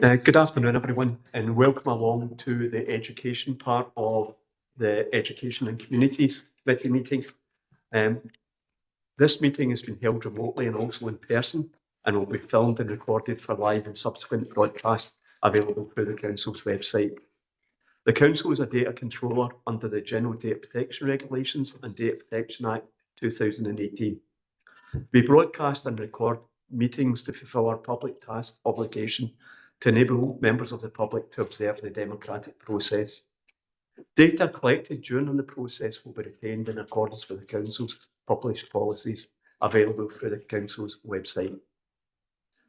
Good afternoon, everyone, and welcome along to the education part of the Education and Communities Committee meeting. This meeting has been held remotely and also in person, and will be filmed and recorded for live and subsequent broadcast available through the Council's website. The Council is a data controller under the General Data Protection Regulations and Data Protection Act 2018. We broadcast and record meetings to fulfil our public task obligation to enable members of the public to observe the democratic process. Data collected during the process will be retained in accordance with the Council's published policies available through the Council's website.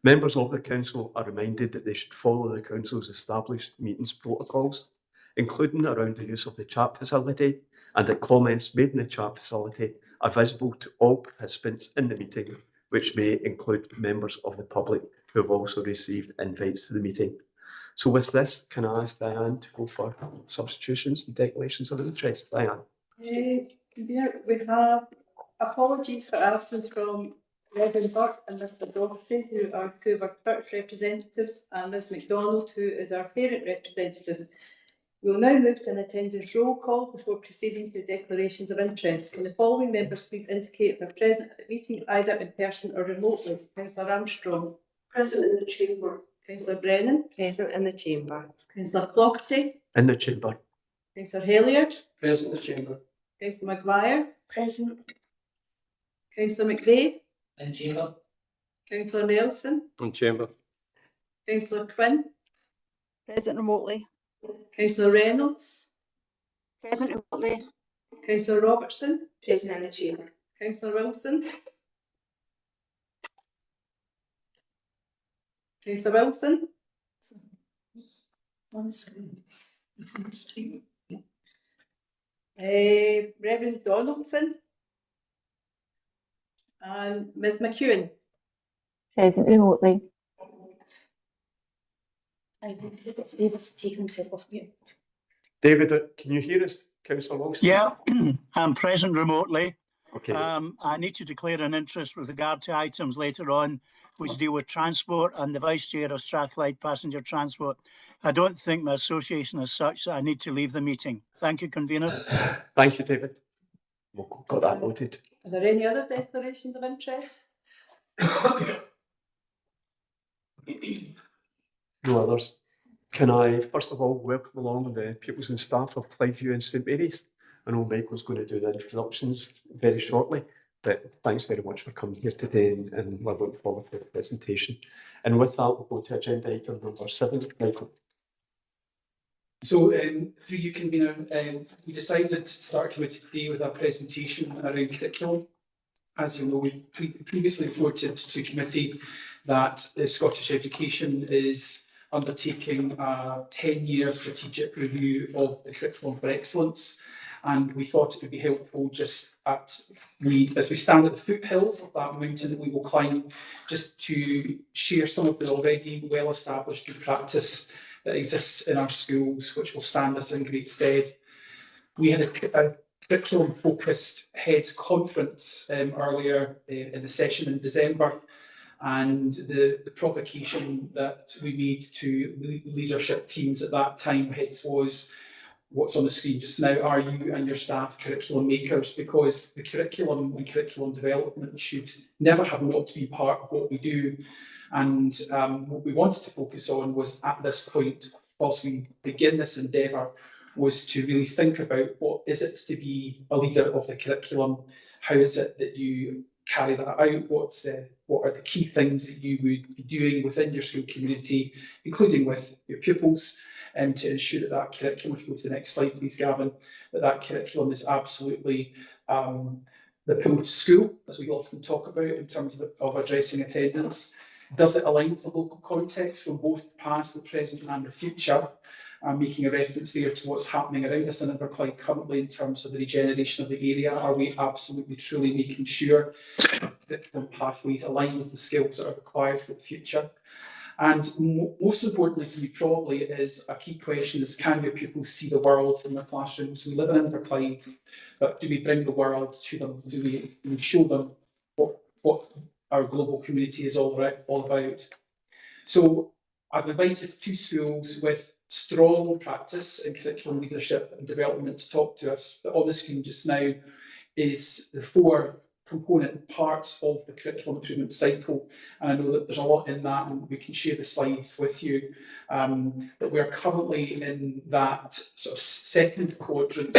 Members of the Council are reminded that they should follow the Council's established meetings protocols, including around the use of the chat facility, and that comments made in the chat facility are visible to all participants in the meeting, which may include members of the public who have also received invites to the meeting. So with this, can I ask Diane to go for substitutions and declarations of interest? Diane. We have apologies for absence from Reverend Burke and Mr Doherty, who are two of our church representatives, and Ms MacDonald, who is our parent representative. We will now move to an attendance roll call before proceeding to declarations of interest. Can the following members please indicate if they're present at the meeting, either in person or remotely? Councillor Armstrong. Present in the chamber. Councillor Brennan. Present in the chamber. Councillor Clougherty. In the chamber. Councillor Hilliard. Present in the chamber. Councillor Maguire. Present. Councillor McVeigh. In chamber. Councillor Nelson. In chamber. Councillor Quinn. Present remotely. Councillor Reynolds. Present remotely. Councillor Robertson. Present in the chamber. Councillor Wilson. Councillor Wilson. On the screen. Reverend Donaldson. And Ms McEwen. Present remotely. I think David's taken himself off mute. David, can you hear us, Councillor Wilson? Yeah, I'm present remotely. Okay. I need to declare an interest with regard to items later on which deal with transport and the Vice Chair of Strathclyde Passenger Transport. I don't think my association is such that I need to leave the meeting. Thank you, Convener. Thank you, David. We've got that noted. Are there any other declarations of interest? No others. Can I, first of all, welcome along the pupils and staff of Clydeview and St Mary's? I know Michael's going to do the introductions very shortly, but thanks very much for coming here today, and we're looking forward to the presentation. And with that, we'll go to agenda item number 7. Michael. So, through you, Convener, we decided to start committee today with a presentation around curriculum. As you know, we previously reported to committee that the Scottish Education is undertaking a 10-year strategic review of the curriculum for excellence, and we thought it would be helpful just as we stand at the foothills of that mountain that we will climb, just to share some of the already well-established good practice that exists in our schools, which will stand us in great stead. We had a curriculum-focused heads conference earlier in the session in December, and the provocation that we made to leadership teams at that time, heads, was what's on the screen just now: are you and your staff curriculum makers? Because the curriculum and curriculum development should never have not to be part of what we do. And what we wanted to focus on was, at this point, whilst we begin this endeavour, was to really think about what is it to be a leader of the curriculum, how is it that you carry that out, what are the key things that you would be doing within your school community, including with your pupils, and to ensure that that curriculum, if you go to the next slide please, Gavin, that curriculum is absolutely the pull to school, as we often talk about in terms of addressing attendance. Does it align with the local context from both the past, the present and the future? I'm making a reference there to what's happening around us in Inverclyde currently in terms of the regeneration of the area. Are we absolutely truly making sure that pathways align with the skills that are required for the future? And most importantly to me probably is a key question is, can your pupils see the world in their classrooms? We live in Inverclyde, but do we bring the world to them? Do we show them what our global community is all about? So I've invited 2 schools with strong practice in curriculum leadership and development to talk to us. But on the screen just now is the 4 component parts of the curriculum improvement cycle. And I know that there's a lot in that, and we can share the slides with you. But we are currently in that sort of second quadrant,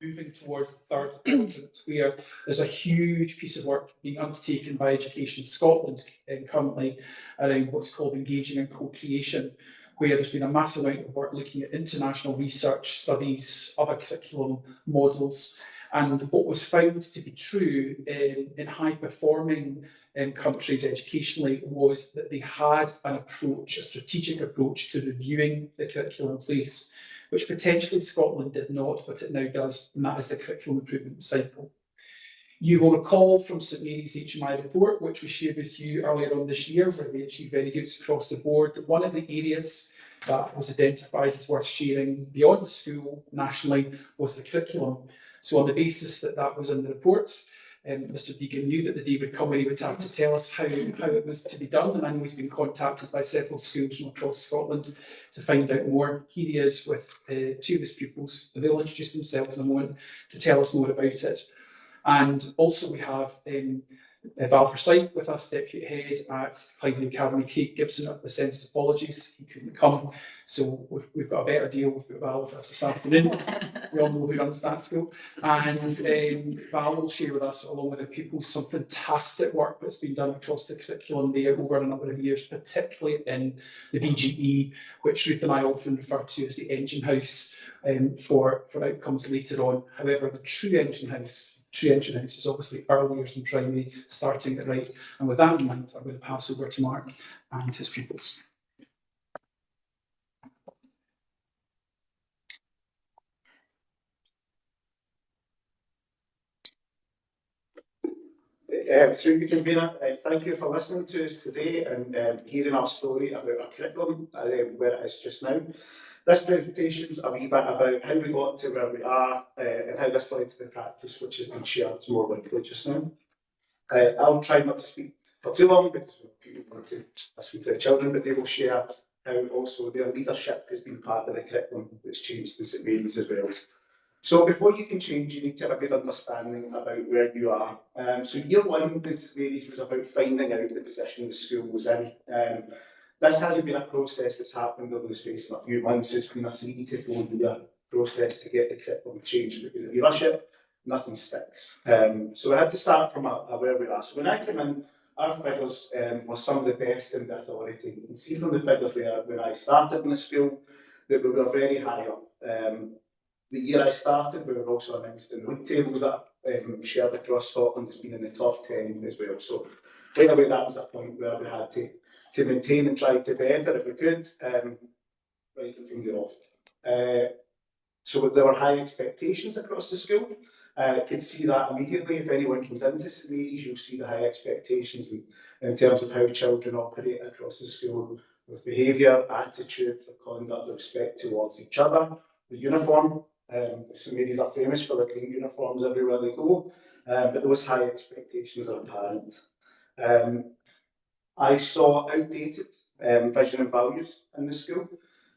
moving towards the third quadrant, where there's a huge piece of work being undertaken by Education Scotland currently around what's called engaging and co-creation, where there's been a massive amount of work looking at international research, studies, other curriculum models. And what was found to be true in high-performing countries educationally was that they had an approach, a strategic approach to reviewing the curriculum in place, which potentially Scotland did not, but it now does, and that is the curriculum improvement cycle. You will recall from St Mary's HMI report, which we shared with you earlier on this year, where we achieved very good across the board, that one of the areas that was identified as worth sharing beyond the school nationally was the curriculum. So on the basis that that was in the report, Mr Deegan knew that the day would come where he would have to tell us how it was to be done, and I know he's been contacted by several schools from across Scotland to find out more. Here he is with 2 of his pupils. They'll introduce themselves in a moment to tell us more about it. And also we have Val Forsyth with us, Deputy Head at Clyde Academy, Kate Gibson at the Sense Apologies. He couldn't come, so we've got a better deal with Val with us this afternoon. We all know who runs that school. And Val will share with us, along with the pupils, some fantastic work that's been done across the curriculum there over a number of years, particularly in the BGE, which Ruth and I often refer to as the engine house for outcomes later on. However, the true engine house is obviously early years in primary, starting it right. And with that in mind, I'm going to pass over to Mark and his pupils. Through you, convener, thank you for listening to us today and hearing our story about our curriculum, where it is just now. This presentation is a wee bit about how we got to where we are and how this led to the practice which has been shared more widely just now. I'll try not to speak for too long because people want to listen to the children, but they will share how also their leadership has been part of the curriculum which changed the St Mary's as well. So before you can change, you need to have a good understanding about where you are. So year 1 in St Mary's was about finding out the position the school was in. This hasn't been a process that's happened over the space of a few months. It's been a 3 to 4 year process to get the curriculum changed, because if you rush it, nothing sticks. So I had to start from where we are. So when I came in, our figures were some of the best in the authority. You can see from the figures there, when I started in the school, that we were very high up. The year I started, we were also announced in league tables that shared across Scotland as being in the top 10 as well. So right away, that was a point where we had to maintain and try to better if we could, right and finger off. So there were high expectations across the school. You can see that immediately. If anyone comes into St Mary's, you'll see the high expectations in terms of how children operate across the school, with behaviour, attitude, their conduct, their respect towards each other, the uniform. St Mary's are famous for their green uniforms everywhere they go, but those high expectations are apparent. I saw outdated vision and values in the school,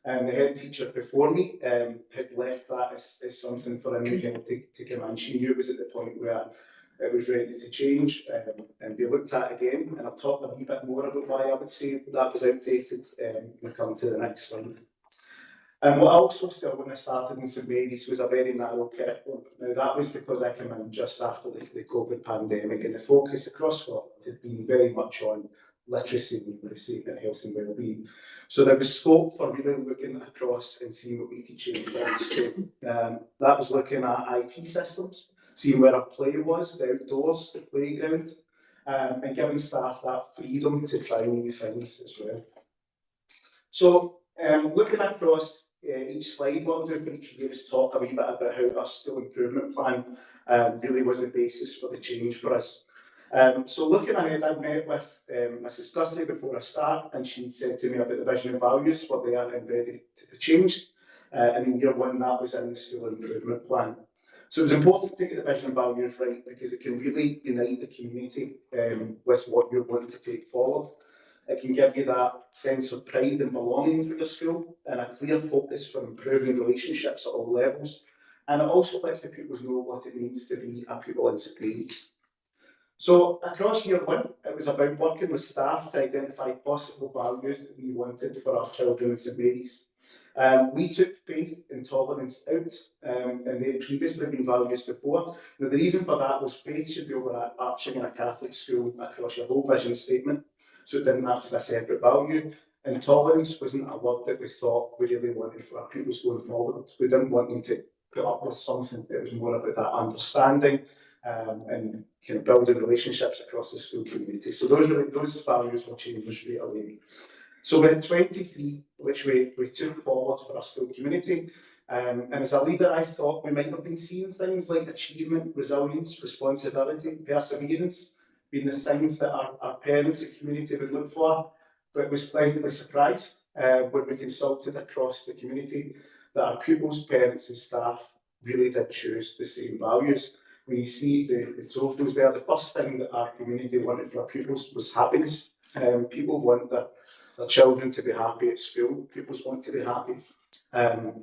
and the head teacher before me had left that as something for a new head to come in. She knew it was at the point where it was ready to change and be looked at again, and I'll talk a wee bit more about why I would say that was outdated when we come to the next slide. And what I also saw when I started in St Mary's was a very narrow curriculum. Now that was because I came in just after the COVID pandemic, and the focus across Scotland had been very much on literacy, numeracy and health and wellbeing. So there was scope for really looking across and seeing what we could change in the school. That was looking at IT systems, seeing where our play was, the outdoors, the playground, and giving staff that freedom to try new things as well. So looking across each slide, what I'll do for each of you is talk a wee bit about how our school improvement plan really was the basis for the change for us. So looking ahead, I met with Mrs Guthrie before I start, and she said to me about the vision and values, what they are and ready to be changed. And in year 1, that was in the school improvement plan. So it was important to get the vision and values right, because it can really unite the community with what you're wanting to take forward. It can give you that sense of pride and belonging for your school and a clear focus for improving relationships at all levels. And it also lets the pupils know what it means to be a pupil in St Mary's. So across year one, it was about working with staff to identify possible values that we wanted for our children in St Mary's. We took faith and tolerance out, and they had previously been values before. Now, the reason for that was faith should be overarching in a Catholic school across your whole vision statement, so it didn't have to be a separate value. And tolerance wasn't a word that we thought we really wanted for our pupils going forward. We didn't want them to put up with something. It was more about that understanding and kind of building relationships across the school community. So those values were changed straight away. So we had 23, which we took forward for our school community. And as a leader, I thought we might have been seeing things like achievement, resilience, responsibility, perseverance, being the things that our parents and community would look for, but was pleasantly surprised when we consulted across the community that our pupils, parents and staff really did choose the same values. When you see the trophies there, the first thing that our community wanted for our pupils was happiness. People want their children to be happy at school. Pupils want to be happy.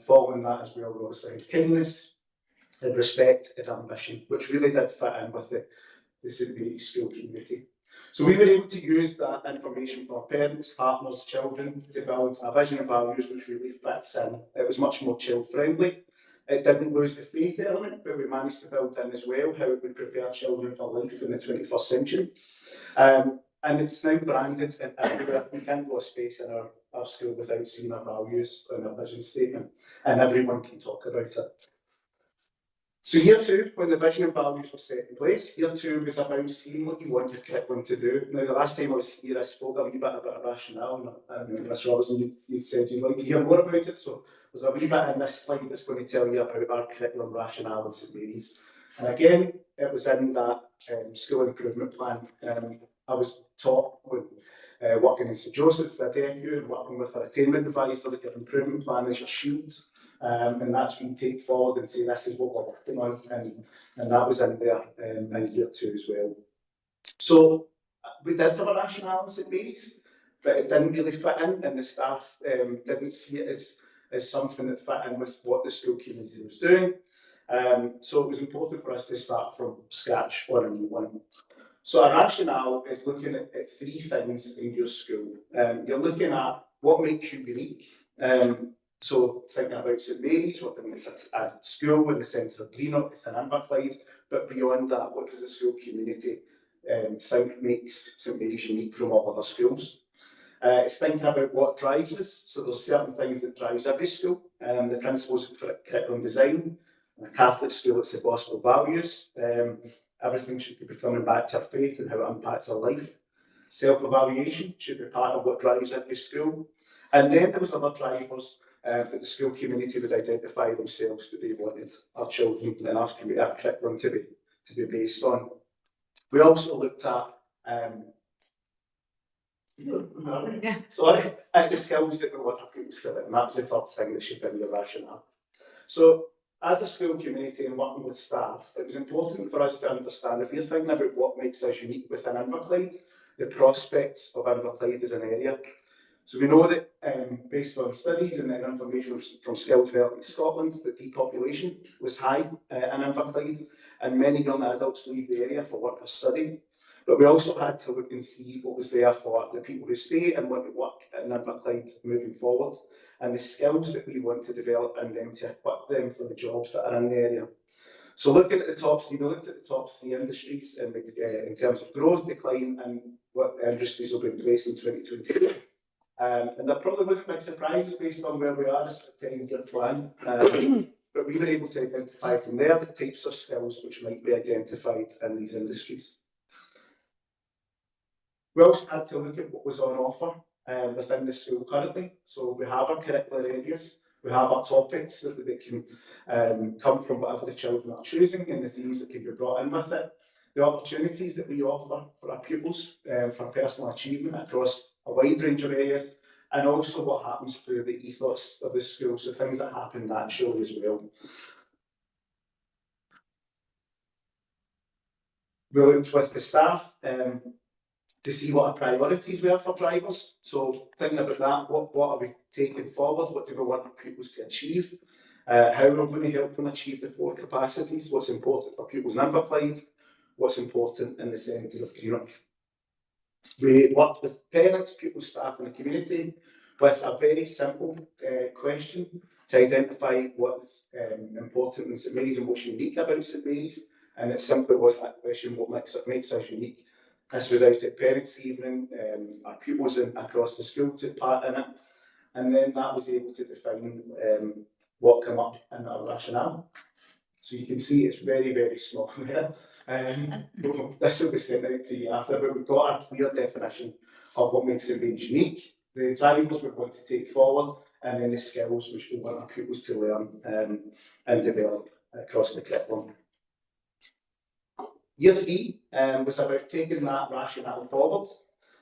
Following that as well, we also had kindness, and respect and ambition, which really did fit in with the St Mary's school community. So we were able to use that information for our parents, partners, children to build a vision and values which really fits in. It was much more child friendly. It didn't lose the faith element, but we managed to build in as well how it would prepare children for life in the 21st century. And it's now branded and everywhere. We can't go a space in our school without seeing our values and our vision statement, and everyone can talk about it. So year two, when the vision and values were set in place, year two was about seeing what you want your curriculum to do. Now, the last time I was here, I spoke a wee bit about rationale, and Ms. Robertson, you said you'd like to hear more about it, so there's a wee bit in this slide that's going to tell you about our curriculum rationale in St Mary's. And again, it was in that school improvement plan. I was taught when working in St Joseph's, the DECU, and working with our attainment advisor, that your improvement plan is your shield. And that's when you take forward and say, this is what we're working on, and that was in there in year two as well. So we did have a rationale in St Mary's, but it didn't really fit in, and the staff didn't see it as something that fit in with what the school community was doing. So it was important for us to start from scratch on a new one. So our rationale is looking at three things in your school. You're looking at what makes you unique. So thinking about St Mary's, what it's a school in the centre of Greenock, it's in Inverclyde, but beyond that, what does the school community think makes St Mary's unique from all other schools? It's thinking about what drives us. So there's certain things that drives every school. The principles of curriculum design. In a Catholic school, it's the gospel values. Everything should be coming back to our faith and how it impacts our life. Self-evaluation should be part of what drives every school. And then there was other drivers that the school community would identify themselves that they wanted our children and our curriculum to be based on. We also looked at the skills that we want our pupils to learn, and that was the third thing that should be in the rationale. So as a school community and working with staff, it was important for us to understand, if you're thinking about what makes us unique within Inverclyde, the prospects of Inverclyde as an area. So we know that based on studies and then information from Skill Development Scotland, the depopulation was high in Inverclyde, and many young adults leave the area for work or study. But we also had to look and see what was there for the people who stay and want to work in Inverclyde moving forward, and the skills that we want to develop in them to equip them for the jobs that are in the area. So looking at the top three, we looked at the top three industries in terms of growth, decline, and what industries will be in place in 2022. And that probably wasn't a big surprise based on where we are as a 10-year plan. But we were able to identify from there the types of skills which might be identified in these industries. We also had to look at what was on offer within the school currently. So we have our curricular areas, we have our topics that can come from whatever the children are choosing and the themes that can be brought in with it. The opportunities that we offer for our pupils for personal achievement across a wide range of areas, and also what happens through the ethos of the school, so things that happen naturally as well. We looked with the staff to see what our priorities were for drivers. So thinking about that, what are we taking forward? What do we want our pupils to achieve? How we're going to help them achieve the 4 capacities? What's important for pupils in Inverclyde? What's important in the centre of Greenock? We worked with parents, pupils, staff and the community with a very simple question to identify what's important in St Mary's and what's unique about St Mary's. And it simply was that question, what makes us unique? This was out at parents' evening, our pupils across the school took part in it. And then that was able to define what came up in our rationale. So you can see it's very, very small there. This will be sent out to you after, but we've got a clear definition of what makes it really unique, the drivers we want to take forward, and then the skills which we want our pupils to learn and develop across the curriculum. Year 3 was about taking that rationale forward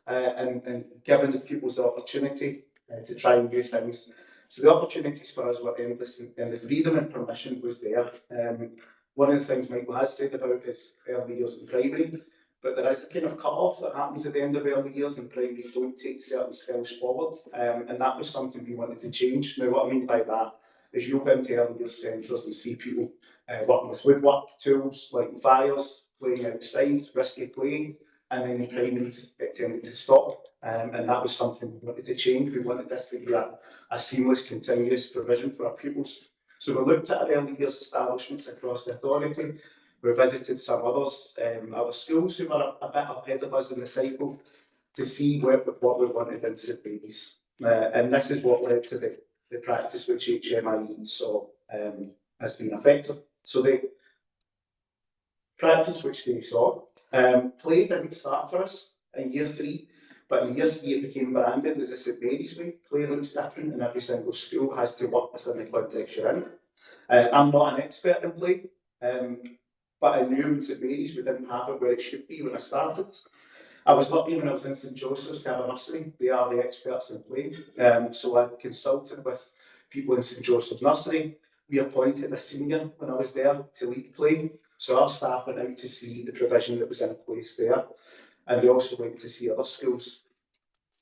and giving the pupils the opportunity to try and do things. So the opportunities for us were endless, and the freedom and permission was there. One of the things Michael has said about is early years in primary, but there is a kind of cut-off that happens at the end of early years, and primaries don't take certain skills forward, and that was something we wanted to change. Now, what I mean by that is you'll go into early years centres and see people working with woodwork tools like fires, playing outside, risky playing, and then in primaries it tended to stop, and that was something we wanted to change. We wanted this to be a seamless, continuous provision for our pupils. So we looked at our early years establishments across the authority. We visited some others, other schools who were a bit ahead of us in the cycle to see what we wanted in St Mary's. And this is what led to the practice which HMIE saw has been effective. So the practice which they saw, play didn't start for us in year 3, but in year 3 it became branded as a St Mary's way. Play looks different and every single school has to work within the context you're in. I'm not an expert in play, but I knew in St Mary's we didn't have it where it should be when I started. I was lucky when I was in St Joseph's to have a nursery. They are the experts in play. So I consulted with people in St Joseph's Nursery. We appointed a senior when I was there to lead play. So our staff went out to see the provision that was in place there. And we also went to see other schools.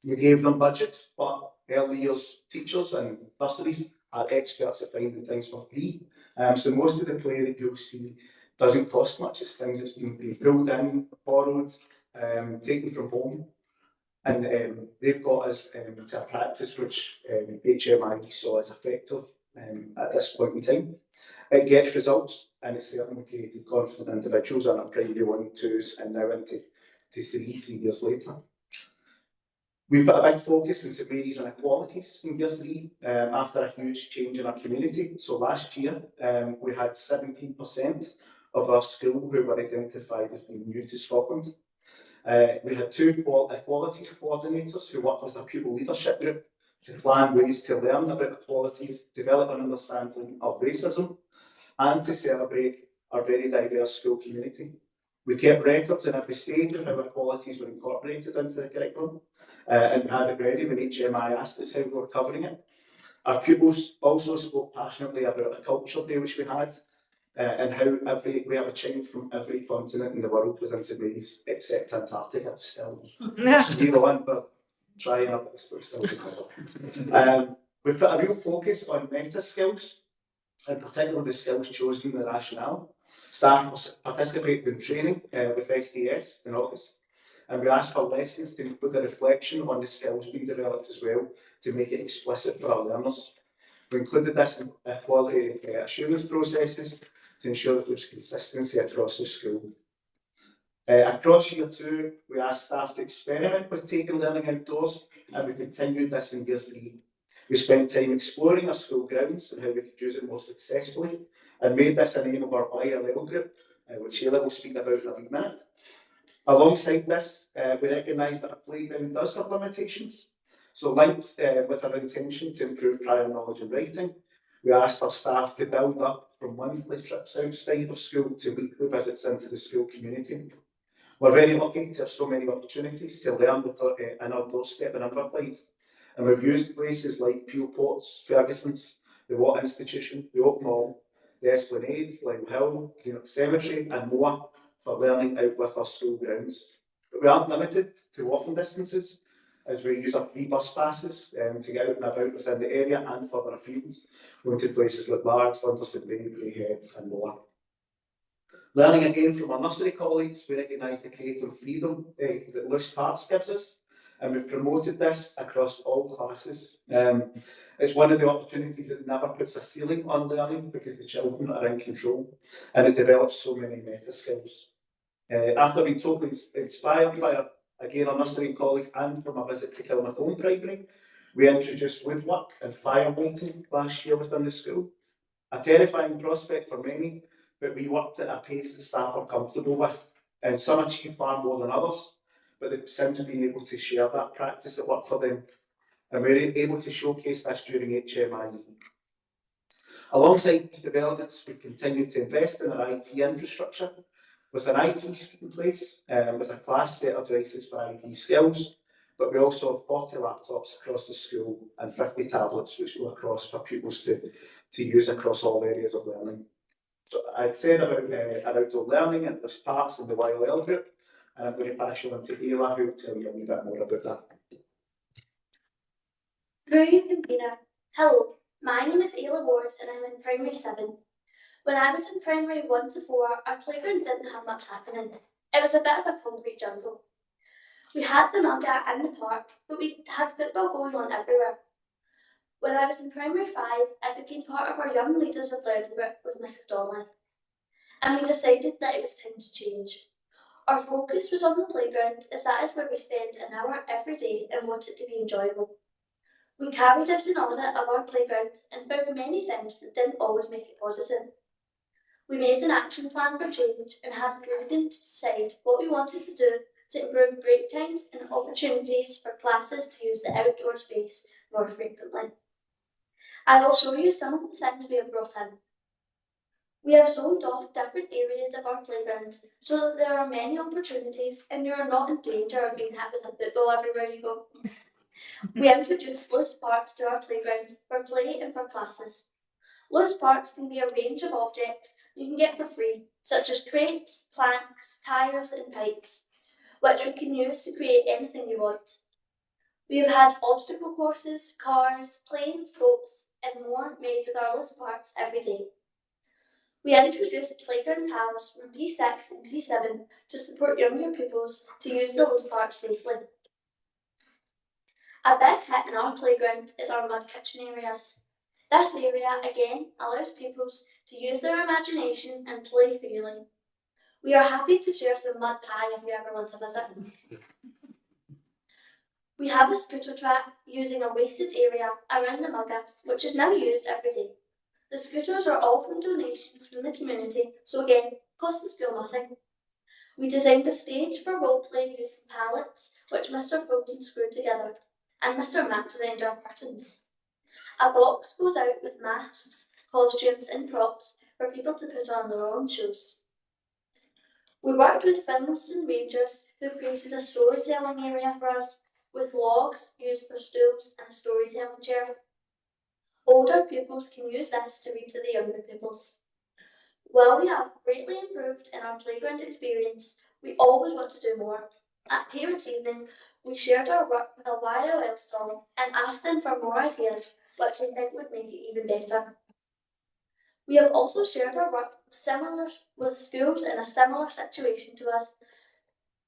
We gave them budgets, but early years teachers and nurseries are experts at finding things for free. So most of the play that you'll see doesn't cost much. It's things that's been pulled in, borrowed, taken from home. And they've got us to a practice which HMIE saw as effective at this point in time. It gets results, and it's certainly created confident individuals on our primary 1, 2s, and now into 3 years later. We've put a big focus in St Mary's on equalities in year 3 after a huge change in our community. So last year we had 17% of our school who were identified as being new to Scotland. We had 2 equalities coordinators who worked with a pupil leadership group to plan ways to learn about equalities, develop an understanding of racism, and to celebrate our very diverse school community. We kept records in every stage of how equalities were incorporated into the curriculum, and we had it ready when HMI asked us how we were covering it. Our pupils also spoke passionately about a culture day which we had, and how we have a child from every continent in the world within St Mary's, except Antarctica still. But trying up this, but still to cover. We put a real focus on meta skills, in particular the skills chosen in the rationale. Staff participated in training with SDS in August, and we asked for lessons to include a reflection on the skills being developed as well to make it explicit for our learners. We included this in quality assurance processes to ensure that there was consistency across the school. Across year 2, we asked staff to experiment with taking learning outdoors, and we continued this in year 3. We spent time exploring our school grounds and how we could use it more successfully, and made this an aim of our ILL group, which Sheila will speak about in a wee minute. Alongside this, we recognise that a playground does have limitations. So linked with our intention to improve prior knowledge and writing, we asked our staff to build up from monthly trips outside of school to weekly visits into the school community. We're very lucky to have so many opportunities to learn in our doorstep in Inverclyde. And we've used places like Peel Ports, Ferguson's, the Watt Institution, the Oak Mall, the Esplanade, Lyle Hill, Greenock Cemetery and more for learning out with our school grounds. But we aren't limited to walking distances, as we use our free bus passes to get out and about within the area and further afield, going to places like Largs, Lunderson Bay, Braehead and more. Learning again from our nursery colleagues, we recognise the creative freedom that Lewis Parks gives us, and we've promoted this across all classes. It's one of the opportunities that never puts a ceiling on learning because the children are in control, and it develops so many meta skills. After being totally inspired by our nursery colleagues and from a visit to Kilmacombe Primary, we introduced woodwork and firelighting last year within the school. A terrifying prospect for many, but we worked at a pace that staff are comfortable with, and some achieve far more than others, but they've since been able to share that practice that worked for them, and we're able to showcase this during HMIE. Alongside these developments, we continue to invest in our IT infrastructure, with an IT suite in place, with a class set of devices for IT skills, but we also have 40 laptops across the school and 50 tablets which go across for pupils to use across all areas of learning. So I'd said about outdoor learning and there's parts in the YLL group, and I'm going to pass you on to Ayla, who will tell you a wee bit more about that. Brilliant convener. Hello, my name is Ayla Ward and I'm in Primary 7. When I was in Primary 1 to 4, our playground didn't have much happening. It was a bit of a concrete jungle. We had the Mugga and the park, but we had football going on everywhere. When I was in Primary 5, I became part of our Young Leaders of Learning group with Miss Donnelly, and we decided that it was time to change. Our focus was on the playground, as that is where we spend an hour every day and want it to be enjoyable. We carried out an audit of our playground and found many things that didn't always make it positive. We made an action plan for change and had prudent to decide what we wanted to do to improve break times and opportunities for classes to use the outdoor space more frequently. I will show you some of the things we have brought in. We have zoned off different areas of our playground so that there are many opportunities and you are not in danger of being hit with a football everywhere you go. We introduced loose parts to our playground for play and for classes. Loose parts can be a range of objects you can get for free, such as crates, planks, tyres and pipes, which we can use to create anything you want. We have had obstacle courses, cars, planes, boats and more made with our loose parts every day. We introduced playground pals from P6 and P7 to support younger pupils to use the loose parts safely. A big hit in our playground is our mud kitchen areas. This area again allows pupils to use their imagination and play freely. We are happy to share some mud pie if you ever want to visit. We have a scooter track using a wasted area around the Mugga, which is now used every day. The scooters are all from donations from the community, so again, cost the school nothing. We designed a stage for roleplay using pallets, which Mr. Fulton screwed together, and Mr. Mack designed our curtains. A box goes out with masks, costumes and props for people to put on their own shows. We worked with Finlayson Rangers, who created a storytelling area for us with logs used for stools and a storytelling chair. Older pupils can use this to read to the younger pupils. While we have greatly improved in our playground experience, we always want to do more. At Parents' Evening, we shared our work with a YLL stall and asked them for more ideas which they think would make it even better. We have also shared our work with schools in a similar situation to us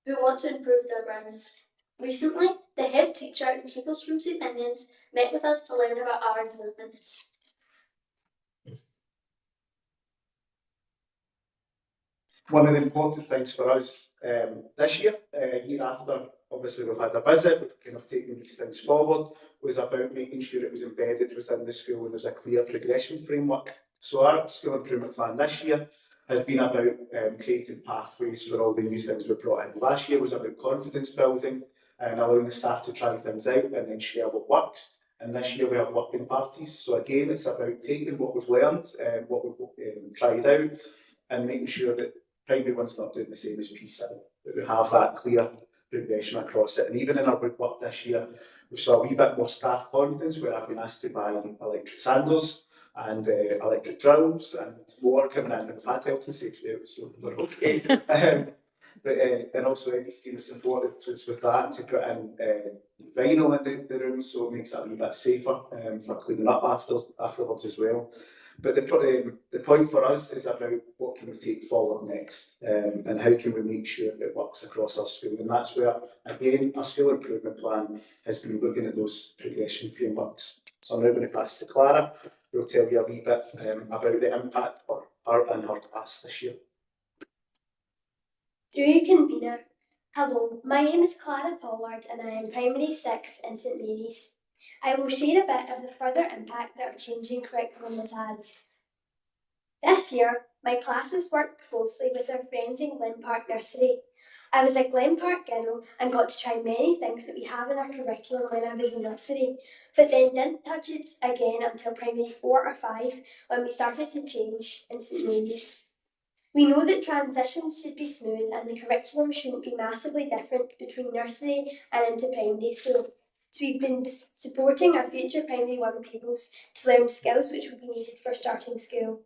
who want to improve their grounds. Recently, the head teacher and pupils from St Ninians met with us to learn about our improvements. One of the important things for us this year after obviously we've had a visit, we've kind of taken these things forward, was about making sure it was embedded within the school and there's a clear progression framework. So our school improvement plan this year has been about creating pathways for all the new things we brought in. Last year was about confidence building and allowing the staff to try things out and then share what works. And this year we have working parties. So again, it's about taking what we've learned, what we've tried out, and making sure that primary one's not doing the same as P7, that we have that clear progression across it. And even in our woodwork this year, we saw a wee bit more staff confidence where I've been asked to buy electric sanders and electric drills and more coming in. We've had health and safety out, so we're okay. But and also Eddie's team has supported us with that to put in vinyl in the room, so it makes it a wee bit safer for cleaning up afterwards as well. But the point for us is about what can we take forward next, and how can we make sure it works across our school. And that's where, again, our school improvement plan has been looking at those progression frameworks. So I'm now going to pass to Clara, who will tell you a wee bit about the impact for her and her class this year. Through you, convener. Hello, my name is Clara Pollard and I am Primary 6 in St Mary's. I will share a bit of the further impact that our changing curriculum has had. This year, my classes worked closely with our friends in Glen Park Nursery. I was a Glen Park girl and got to try many things that we have in our curriculum when I was in nursery, but then didn't touch it again until primary 4 or 5 when we started to change in St Mary's. We know that transitions should be smooth and the curriculum shouldn't be massively different between nursery and into primary school. So we've been supporting our future primary 1 pupils to learn skills which will be needed for starting school.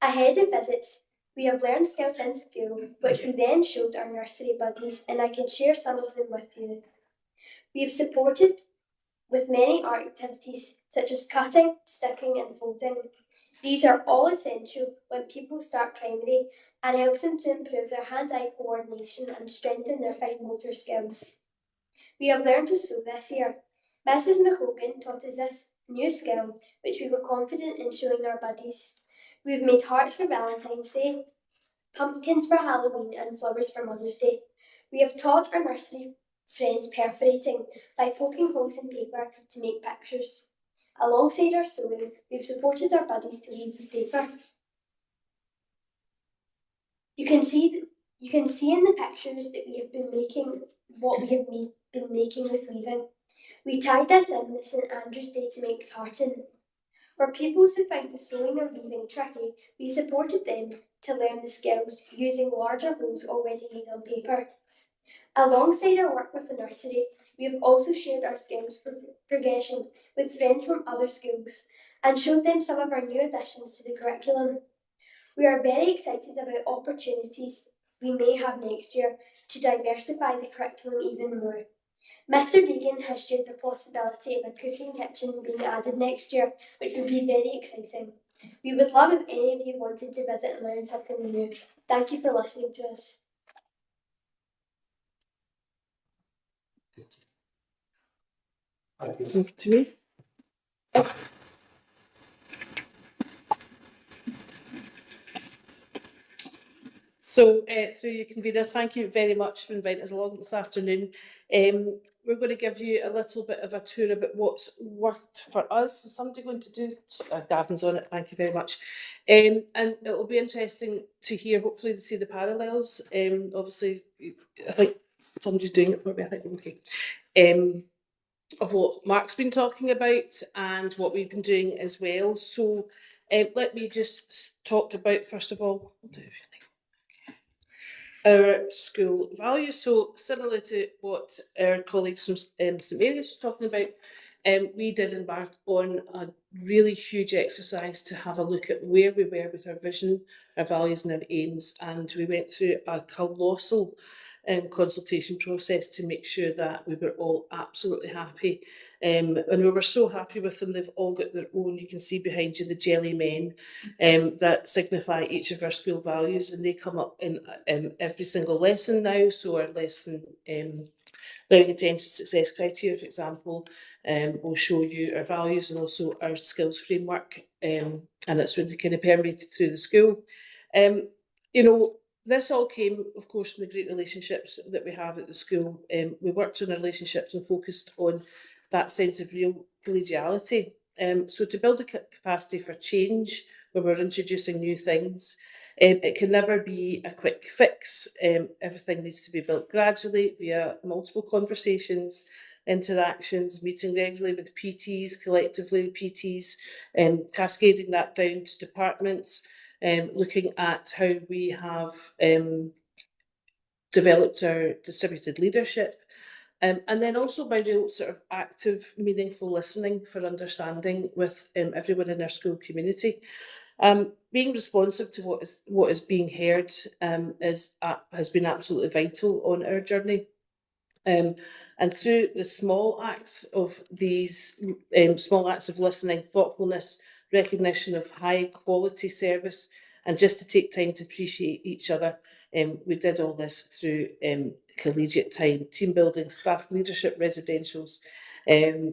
Ahead of visits, we have learned skills in school, which we then showed our nursery buddies, and I can share some of them with you. We have supported with many art activities such as cutting, sticking and folding. These are all essential when people start primary and helps them to improve their hand-eye coordination and strengthen their fine motor skills. We have learned to sew this year. Mrs McHogan taught us this new skill, which we were confident in showing our buddies. We have made hearts for Valentine's Day, pumpkins for Halloween and flowers for Mother's Day. We have taught our nursery friends perforating by poking holes in paper to make pictures. Alongside our sewing, we've supported our buddies to weave with paper. You can see in the pictures that we have been making what we have been making with weaving. We tied this in with St Andrew's Day to make tartan. For pupils who find the sewing or weaving tricky, we supported them to learn the skills using larger holes already made on paper. Alongside our work with the nursery, we have also shared our skills progression with friends from other schools and showed them some of our new additions to the curriculum. We are very excited about opportunities we may have next year to diversify the curriculum even more. Mr Deegan has shared the possibility of a cooking kitchen being added next year, which would be very exciting. We would love if any of you wanted to visit and learn something new. Thank you for listening to us. Over to me. So, through you, convener, thank you very much for inviting us along this afternoon. We're going to give you a little bit of a tour about what's worked for us. Is somebody going to do? Gavin's on it. Thank you very much. And it will be interesting to hear, hopefully, to see the parallels. Obviously, I think somebody's doing it for me. I think okay. Of what Mark's been talking about and what we've been doing as well. So let me just talk about, first of all, our school values. So similar to what our colleagues from St Mary's was talking about, we did embark on a really huge exercise to have a look at where we were with our vision, our values and our aims, and we went through a colossal consultation process to make sure that we were all absolutely happy. And we were so happy with them. They've all got their own, you can see behind you, the jelly men that signify each of our school values, and they come up in every single lesson now. So our lesson learning attention success criteria, for example, will show you our values and also our skills framework, and it's really kind of permeated through the school. You know, this all came, of course, from the great relationships that we have at the school. We worked on our relationships and focused on that sense of real collegiality. So to build a capacity for change when we're introducing new things, it can never be a quick fix. Everything needs to be built gradually via multiple conversations, interactions, meeting regularly with PTs, collectively PTs, cascading that down to departments, looking at how we have developed our distributed leadership, and then also by real sort of active, meaningful listening for understanding with everyone in our school community. Being responsive to what is being heard has been absolutely vital on our journey. And through the small acts of listening, thoughtfulness, recognition of high quality service, and just to take time to appreciate each other, we did all this through collegiate time, team building, staff leadership residentials,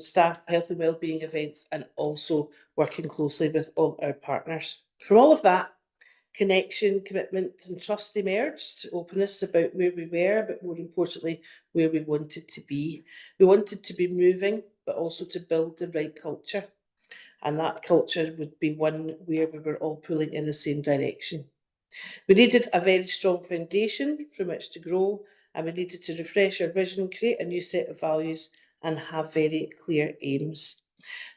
staff health and wellbeing events, and also working closely with all our partners. From all of that, connection, commitment and trust emerged, openness about where we were, but more importantly, where we wanted to be. We wanted to be moving, but also to build the right culture. And that culture would be one where we were all pulling in the same direction. We needed a very strong foundation from which to grow, and we needed to refresh our vision, create a new set of values, and have very clear aims.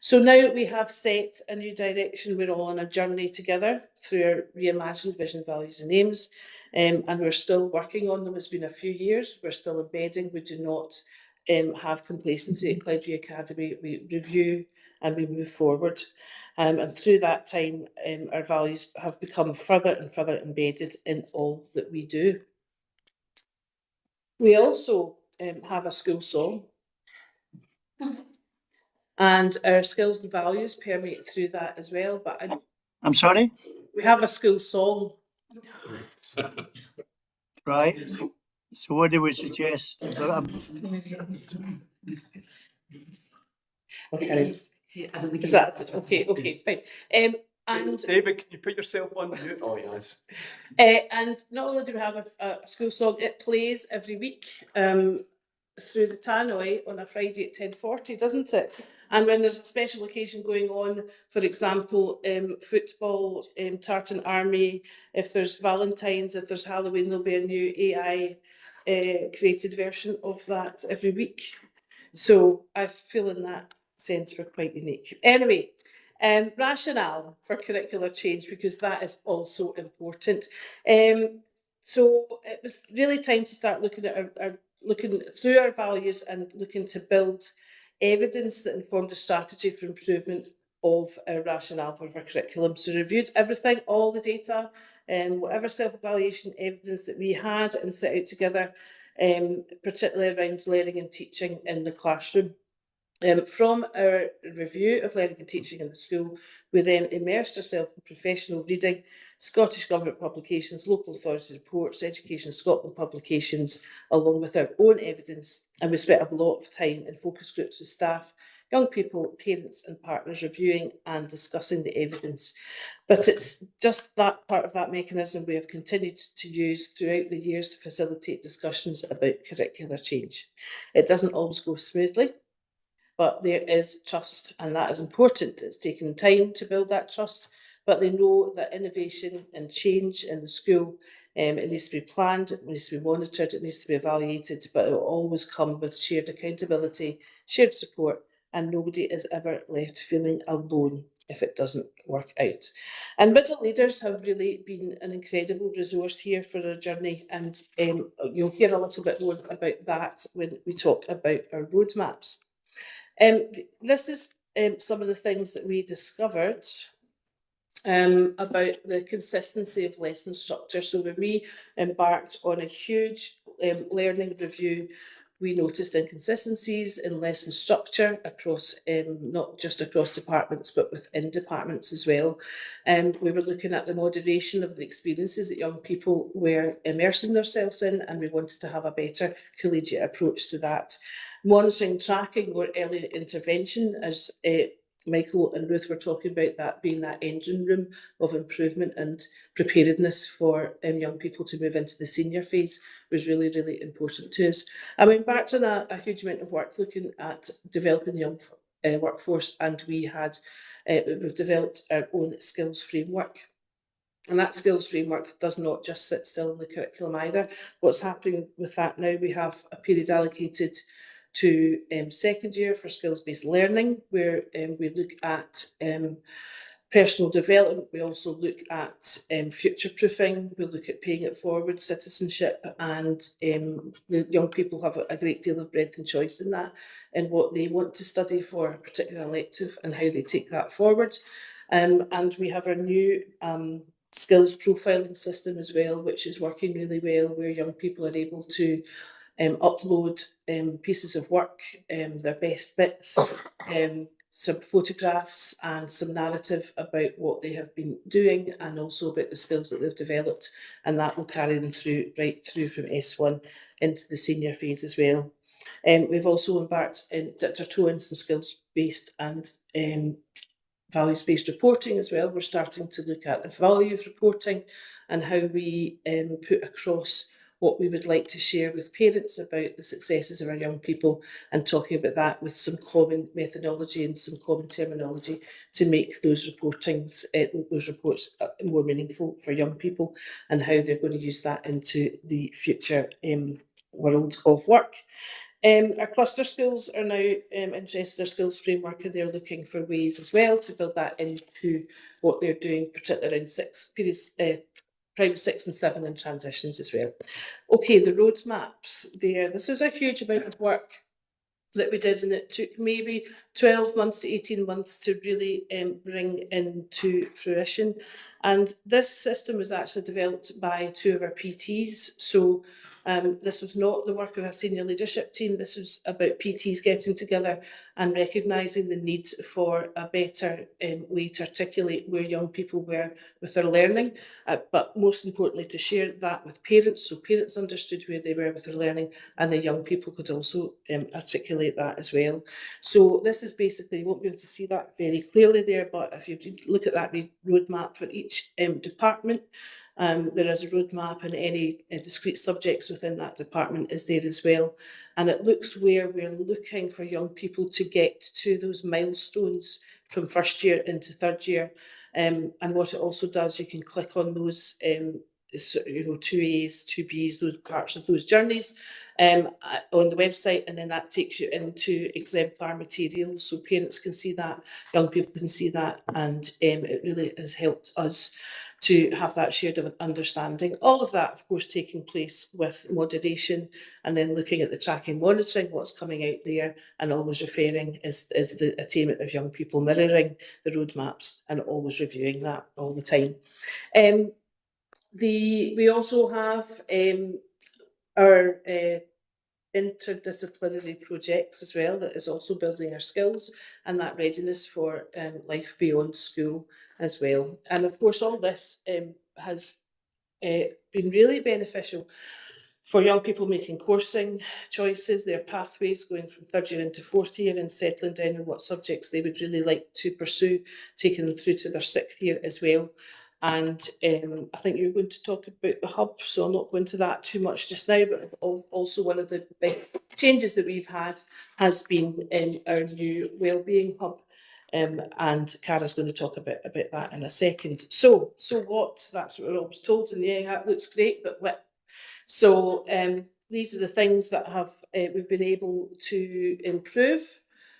So now we have set a new direction. We're all on a journey together through our reimagined vision, values and aims, and we're still working on them. It's been a few years. We're still embedding. We do not have complacency at Cloudview Academy. We review and we move forward. And through that time, our values have become further and further embedded in all that we do. We also have a school song. And our skills and values permeate through that as well. But I'm sorry? we have a school song. Right. So what do we suggest? Okay. Is that okay? Okay, fine. And David, can you put yourself on mute? Oh, yes. And not only do we have a school song, it plays every week through the tannoy on a Friday at 10:40, doesn't it? And when there's a special occasion going on, for example, football, Tartan Army, if there's Valentine's, if there's Halloween, there'll be a new AI created version of that every week. So I feel in that sense we're quite unique. Anyway, rationale for curricular change, because that is also important. So it was really time to start looking at looking through our values and looking to build evidence that informed a strategy for improvement of our rationale for our curriculum. So reviewed everything, all the data, whatever self-evaluation evidence that we had, and set out together, particularly around learning and teaching in the classroom. From our review of learning and teaching in the school, we then immersed ourselves in professional reading, Scottish Government publications, local authority reports, Education Scotland publications, along with our own evidence, and we spent a lot of time in focus groups with staff, young people, parents and partners reviewing and discussing the evidence. But it's just that part of that mechanism we have continued to use throughout the years to facilitate discussions about curricular change. It doesn't always go smoothly, but there is trust, and that is important. It's taken time to build that trust, but they know that innovation and change in the school, it needs to be planned, it needs to be monitored, it needs to be evaluated, but it will always come with shared accountability, shared support, and nobody is ever left feeling alone if it doesn't work out. And middle leaders have really been an incredible resource here for our journey, and you'll hear a little bit more about that when we talk about our roadmaps. This is some of the things that we discovered about the consistency of lesson structure. So when we embarked on a huge learning review, we noticed inconsistencies in lesson structure across, not just across departments, but within departments as well. We were looking at the moderation of the experiences that young people were immersing themselves in, and we wanted to have a better collegiate approach to that. Monitoring, tracking, or early intervention, as Michael and Ruth were talking about, that being that engine room of improvement and preparedness for young people to move into the senior phase, was really, really important to us. And we embarked on a huge amount of work looking at developing the young workforce, and we've developed our own skills framework. And that skills framework does not just sit still in the curriculum either. What's happening with that now, we have a period allocated to second year for skills-based learning, where we look at personal development. We also look at future-proofing. We look at paying it forward, citizenship, and the young people have a great deal of breadth and choice in that, in what they want to study for a particular elective and how they take that forward. And we have our new skills profiling system as well, which is working really well, where young people are able to upload pieces of work, their best bits, some photographs and some narrative about what they have been doing and also about the skills that they've developed, and that will carry them through right through from S1 into the senior phase as well. We've also embarked in dipped our toe in some skills-based and values-based reporting as well. We're starting to look at the value of reporting and how we put across what we would like to share with parents about the successes of our young people, and talking about that with some common methodology and some common terminology to make those those reports more meaningful for young people, and how they're going to use that into the future world of work. Our cluster schools are now interested in our skills framework, and they're looking for ways as well to build that into what they're doing, particularly around primary 6 and 7 and transitions as well. Okay, the roadmaps there. This was a huge amount of work that we did, and it took maybe 12 months to 18 months to really bring into fruition. And this system was actually developed by 2 of our PTs. So this was not the work of a senior leadership team. This was about PTs getting together and recognising the need for a better way to articulate where young people were with their learning, but most importantly to share that with parents, so parents understood where they were with their learning, and the young people could also articulate that as well. So this is basically, you won't be able to see that very clearly there, but if you look at that roadmap for each department, there is a roadmap, and any discrete subjects within that department is there as well. And it looks where we're looking for young people to get to those milestones from first year into third year. And what it also does, you can click on those 2As, 2Bs, those parts of those journeys on the website, and then that takes you into exemplar materials, so parents can see that, young people can see that, and it really has helped us to have that shared understanding. All of that, of course, taking place with moderation, and then looking at the tracking, monitoring what's coming out there, and always referring is the attainment of young people, mirroring the roadmaps and always reviewing that all the time. We also have our interdisciplinary projects as well, that is also building our skills and that readiness for life beyond school as well. And of course, all this has been really beneficial for young people making coursing choices, their pathways going from third year into fourth year, and settling down on what subjects they would really like to pursue, taking them through to their sixth year as well. And I think you're going to talk about the hub, so I'll not go into that too much just now, but also one of the big changes that we've had has been in our new wellbeing hub. And Cara's going to talk a bit about that in a second. So what? That's what we're always told, and yeah, that looks great, but what? So these are the things that have we've been able to improve.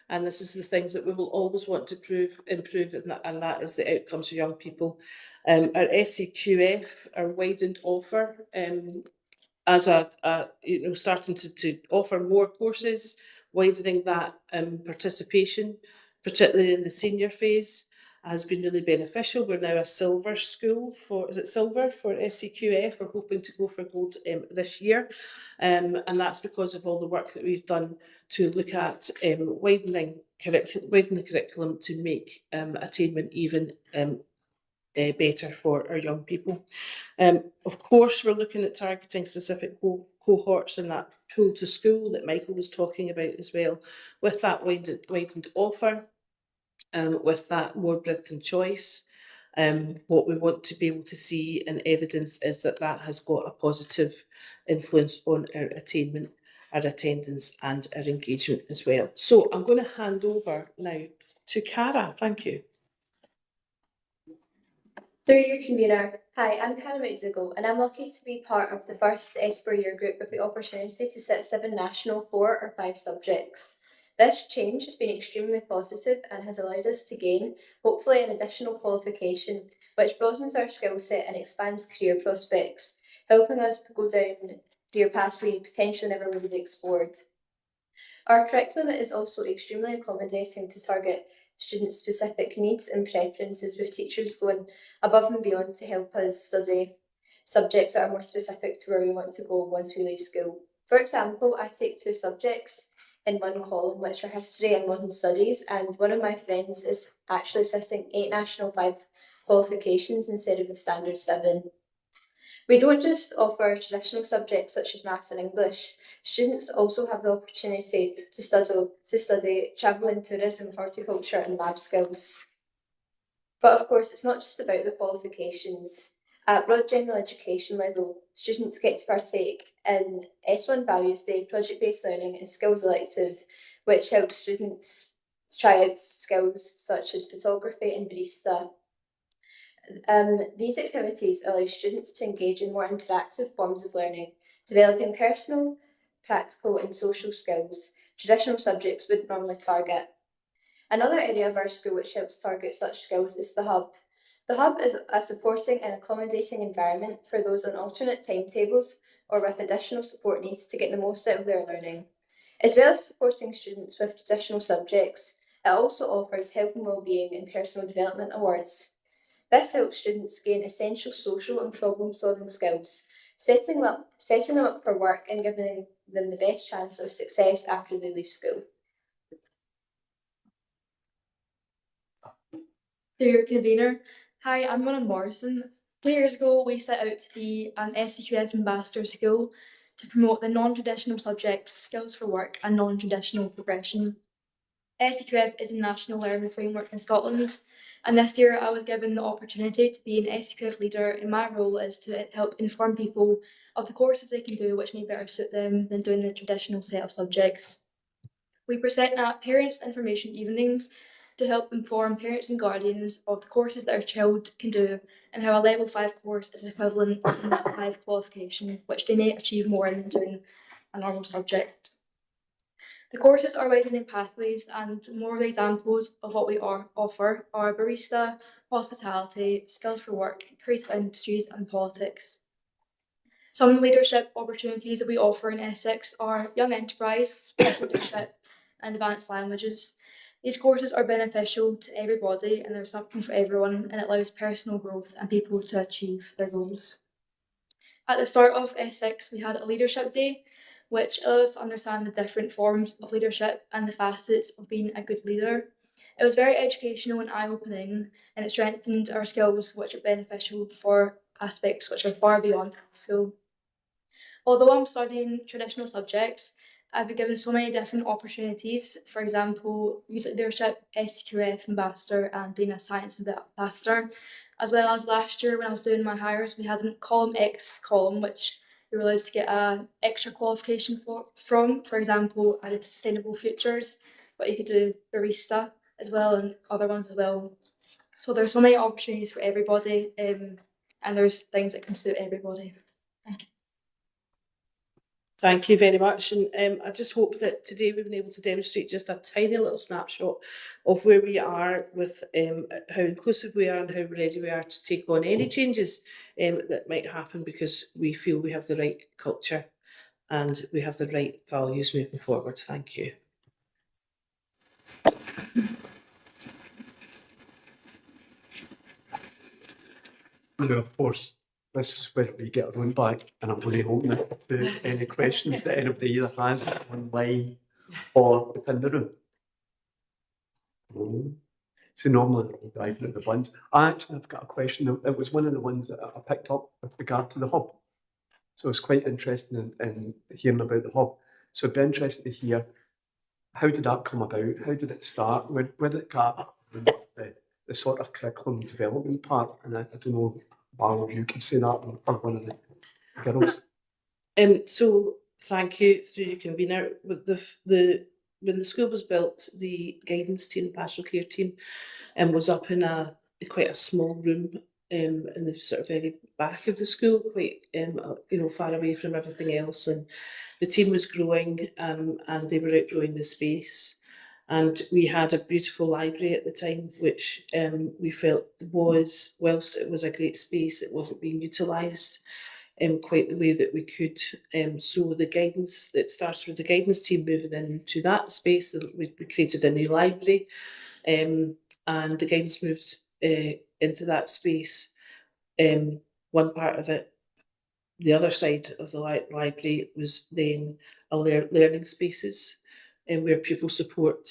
And this is the things that we will always want to improve, and that is the outcomes for young people. Our SCQF, our widened offer, as starting to offer more courses, widening that participation, particularly in the senior phase, has been really beneficial. We're now a silver school for SCQF? We're hoping to go for gold this year. And that's because of all the work that we've done to look at widening the curriculum to make attainment even better for our young people. Of course, we're looking at targeting specific cohorts in that pool to school that Michael was talking about as well, with that widened offer. With that more breadth and choice, what we want to be able to see in evidence is that has got a positive influence on our attainment, our attendance and our engagement as well. So I'm going to hand over now to Cara. Thank you. Through your convener, hi, I'm Cara McDougall, and I'm lucky to be part of the first S4 year group with the opportunity to sit 7 national 4 or 5 subjects. This change has been extremely positive and has allowed us to gain, hopefully, an additional qualification, which broadens our skill set and expands career prospects, helping us go down career paths we potentially never would have explored. Our curriculum is also extremely accommodating to target students' specific needs and preferences, with teachers going above and beyond to help us study subjects that are more specific to where we want to go once we leave school. For example, I take 2 subjects in one column, which are history and modern studies, and one of my friends is actually sitting 8 National 5 qualifications instead of the standard 7. We don't just offer traditional subjects such as maths and English. Students also have the opportunity to study travel and tourism, horticulture and lab skills. But of course, it's not just about the qualifications. At broad general education level, students get to partake in S1 Values Day, project-based learning and skills elective, which helps students try out skills such as photography and barista. These activities allow students to engage in more interactive forms of learning, developing personal, practical and social skills traditional subjects would normally target. Another area of our school which helps target such skills is the Hub. The Hub is a supporting and accommodating environment for those on alternate timetables or with additional support needs to get the most out of their learning. As well as supporting students with traditional subjects, it also offers health and wellbeing and personal development awards. This helps students gain essential social and problem-solving skills, setting them up for work and giving them the best chance of success after they leave school. To your convener, hi, I'm Mona Morrison. 2 years ago, we set out to be an SCQF ambassador school to promote the non-traditional subjects, skills for work and non-traditional progression. SCQF is a national learning framework in Scotland, and this year I was given the opportunity to be an SCQF leader, and my role is to help inform people of the courses they can do which may better suit them than doing the traditional set of subjects. We present at parents' information evenings to help inform parents and guardians of the courses that our child can do and how a level 5 course is equivalent to a level 5 qualification, which they may achieve more than doing a normal subject. The courses are widening pathways, and more of the examples of what we offer are barista, hospitality, skills for work, creative industries and politics. Some leadership opportunities that we offer in Essex are Young Enterprise, leadership and advanced languages. These courses are beneficial to everybody and there's something for everyone, and it allows personal growth and people to achieve their goals. At the start of Essex, we had a leadership day, which allowed us to understand the different forms of leadership and the facets of being a good leader. It was very educational and eye-opening, and it strengthened our skills, which are beneficial for aspects which are far beyond school. Although I'm studying traditional subjects, I've been given so many different opportunities. For example, music leadership, SCQF ambassador, and being a science ambassador. As well as last year when I was doing my hires, we had a column X column, which you were allowed to get an extra qualification from. For example, I did sustainable futures, but you could do barista as well and other ones as well. So there's so many opportunities for everybody, and there's things that can suit everybody. Thank you. Thank you very much, and I just hope that today we've been able to demonstrate just a tiny little snapshot of where we are with how inclusive we are and how ready we are to take on any changes that might happen, because we feel we have the right culture and we have the right values moving forward. Thank you. And of course, this is where we get our own back, and I'm going to open it to any questions that anybody either has online or within the room. So normally we dive into the ones. I actually have got a question. It was one of the ones that I picked up with regard to the Hub. So it's quite interesting in hearing about the Hub. So it'd be interesting to hear, how did that come about? How did it start? Where did it get the sort of curriculum development part? And I don't know, Val, you can say that for one of the girls. So thank you through your convener. With when the school was built, the guidance team, pastoral care team, was up in quite a small room in the sort of very back of the school, quite far away from everything else. And the team was growing, and they were outgrowing the space. And we had a beautiful library at the time, which we felt was, whilst it was a great space, it wasn't being utilised quite the way that we could. So the guidance, it started with the guidance team moving into that space. We created a new library. and the guidance moved into that space. One part of it, the other side of the library, was then a learning spaces, where pupil support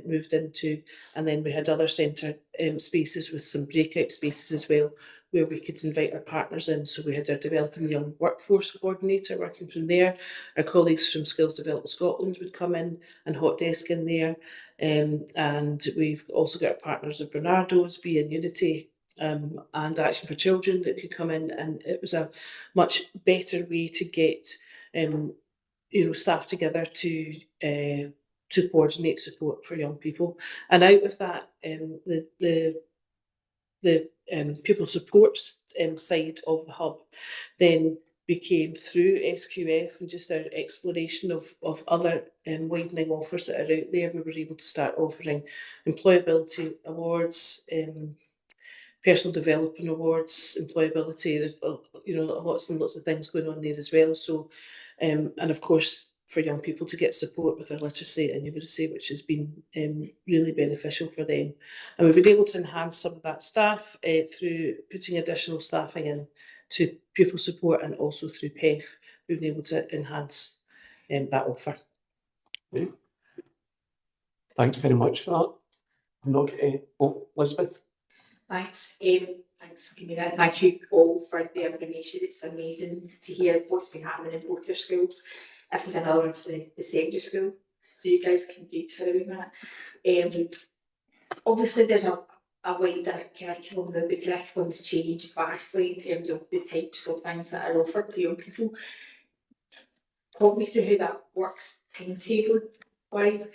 moved into, and then we had other centre spaces with some breakout spaces as well, where we could invite our partners in. So we had our Developing Young Workforce Coordinator working from there. Our colleagues from Skills Development Scotland would come in and hot desk in there. And we've also got our partners of Bernardo's, Be in Unity, and Action for Children that could come in, and it was a much better way to get staff together to coordinate support for young people. And out of that, the pupil support side of the hub then became, through SQF and just our exploration of other widening offers that are out there, we were able to start offering employability awards, personal development awards, employability, lots and lots of things going on there as well. So, and of course, for young people to get support with their literacy and numeracy, which has been really beneficial for them. And we've been able to enhance some of that staff through putting additional staffing in to pupil support, and also through PEF, we've been able to enhance that offer. Okay. Thanks very much for that. I'm not getting, Elizabeth. Thanks, thanks, Camilla. Thank you all for the information. It's amazing to hear what's been happening in both your schools. This is another of the secondary school, so you guys can breathe for a wee minute. Obviously, there's a wider curriculum. The curriculum's changed vastly in terms of the types of things that are offered to young people. Talk me through how that works timetable wise.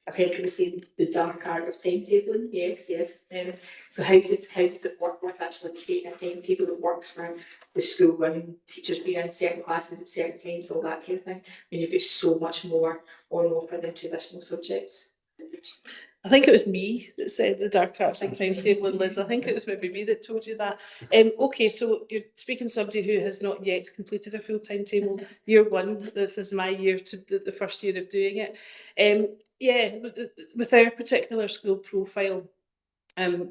I've heard people say the dark art of timetabling. Yes. So how does it work with actually creating a timetable that works for the school running, teachers being in certain classes at certain times, all that kind of thing? I mean, you've got so much more on offer than traditional subjects. I think it was me that said the dark arts and timetable, and Liz, I think it was maybe me that told you that. Okay, so you're speaking to somebody who has not yet completed a full timetable. Year one, this is my year, to the first year of doing it. Yeah, with our particular school profile,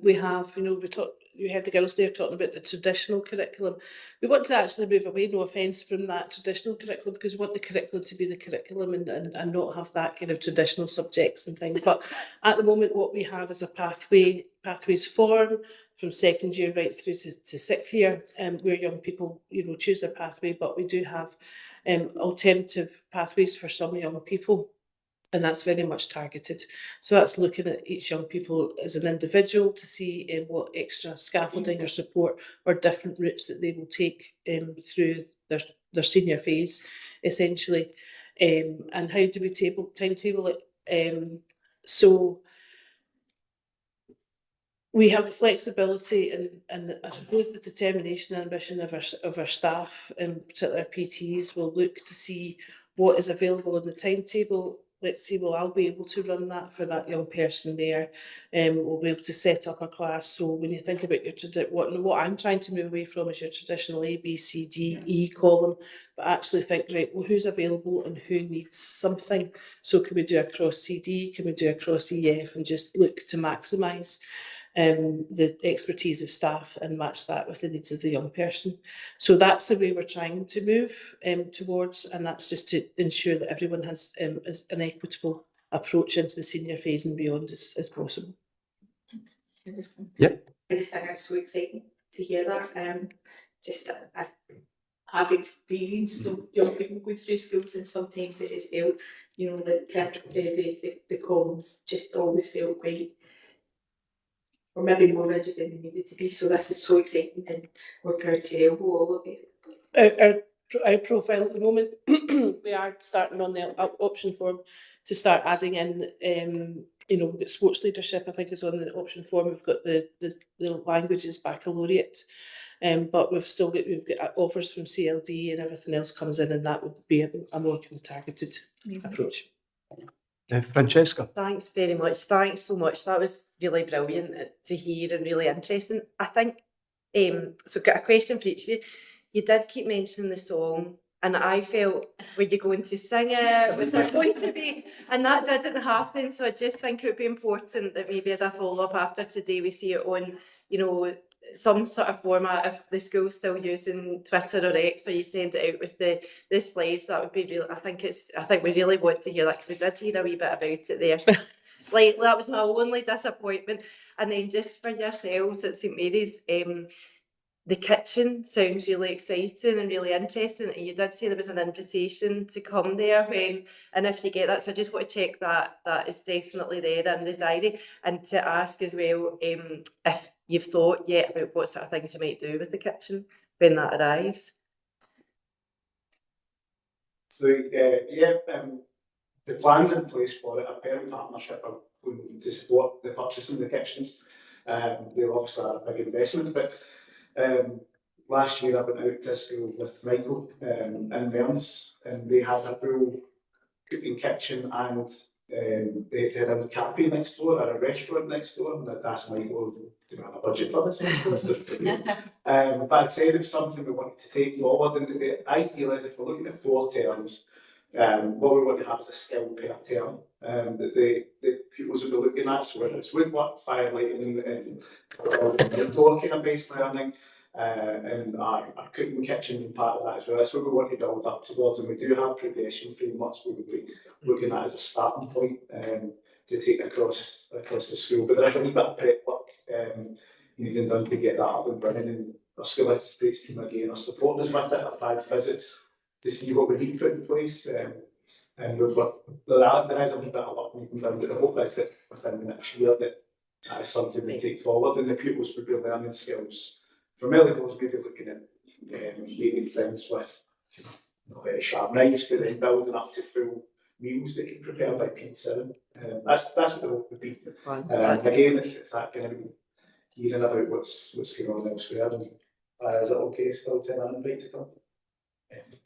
we have, we had the girls there talking about the traditional curriculum. We want to actually move away, no offence, from that traditional curriculum, because we want the curriculum to be the curriculum and not have that kind of traditional subjects and things. But at the moment, what we have is a pathways form from second year right through to sixth year, where young people, choose their pathway. But we do have alternative pathways for some young people. And that's very much targeted. So that's looking at each young people as an individual to see what extra scaffolding or support or different routes that they will take through their senior phase, essentially. And how do we timetable it? So we have the flexibility and I suppose the determination and ambition of our staff, and particularly our PTs, will look to see what is available in the timetable. Let's see, I'll be able to run that for that young person there. We'll be able to set up a class. So when you think about what I'm trying to move away from is your traditional A, B, C, D, E column, but actually think, right, well, who's available and who needs something? So can we do a cross CD? Can we do a cross EF, and just look to maximise the expertise of staff and match that with the needs of the young person? So that's the way we're trying to move towards, and that's just to ensure that everyone has an equitable approach into the senior phase and beyond as possible. Yep. I just think it's so exciting to hear that. I've experienced young people going through schools, and sometimes it has felt, the columns just always felt quite, or maybe more rigid than they needed to be. So this is so exciting, and we're proud to elbow all of it. Our profile at the moment, we are starting on the option form to start adding in, we've got sports leadership, I think, is on the option form. We've got the languages baccalaureate, but we've got offers from CLD, and everything else comes in, and that would be a more kind of targeted approach. Francesca. Thanks very much. Thanks so much. That was really brilliant to hear and really interesting. I think, so I've got a question for each of you. You did keep mentioning the song And I felt, were you going to sing it? Was there going to be? And that didn't happen. So I just think it would be important that maybe as a follow-up after today, we see it on, you know, some sort of format. If the school's still using Twitter or X, or you send it out with the slides, that would be real. I think we really want to hear that, because we did hear a wee bit about it there. Slightly, that was my only disappointment. And then just for yourselves at St Mary's, the kitchen sounds really exciting and really interesting. And you did say there was an invitation to come there and if you get that, so I just want to check that is definitely there in the diary, and to ask as well if you've thought yet about what sort of things you might do with the kitchen when that arrives. So the plans in place for it, a parent partnership are going to support the purchasing of the kitchens. They're obviously a big investment, but last year I went out to school with Michael in Mearns, and they had a full cooking kitchen, and they had a cafe next door and a restaurant next door, and I'd asked Michael, do we have a budget for this? But I'd said it was something we wanted to take forward, and the ideal is, if we're looking at 4 terms, what we want to have is a skill per term that the pupils will be looking at. So whether it's woodwork, firelighting, and door kind of based learning, and our cooking kitchen being part of that as well. That's what we want to build up towards, and we do have progression frameworks we would be looking at as a starting point to take across the school. But there is a wee bit of prep work needing done to get that up and running, and our school estates team again are supporting us with it. I've had visits to see what we need put in place, and there is a wee bit of work needing done, but the hope is that within the next year that is something we take forward, and the pupils will be learning skills from early doors, maybe looking at making things with very sharp knives, to then building up to full meals they can prepare by P7. That's what the hope would be. Again, it's that kind of hearing about what's going on elsewhere. And is it okay still to an invite to come?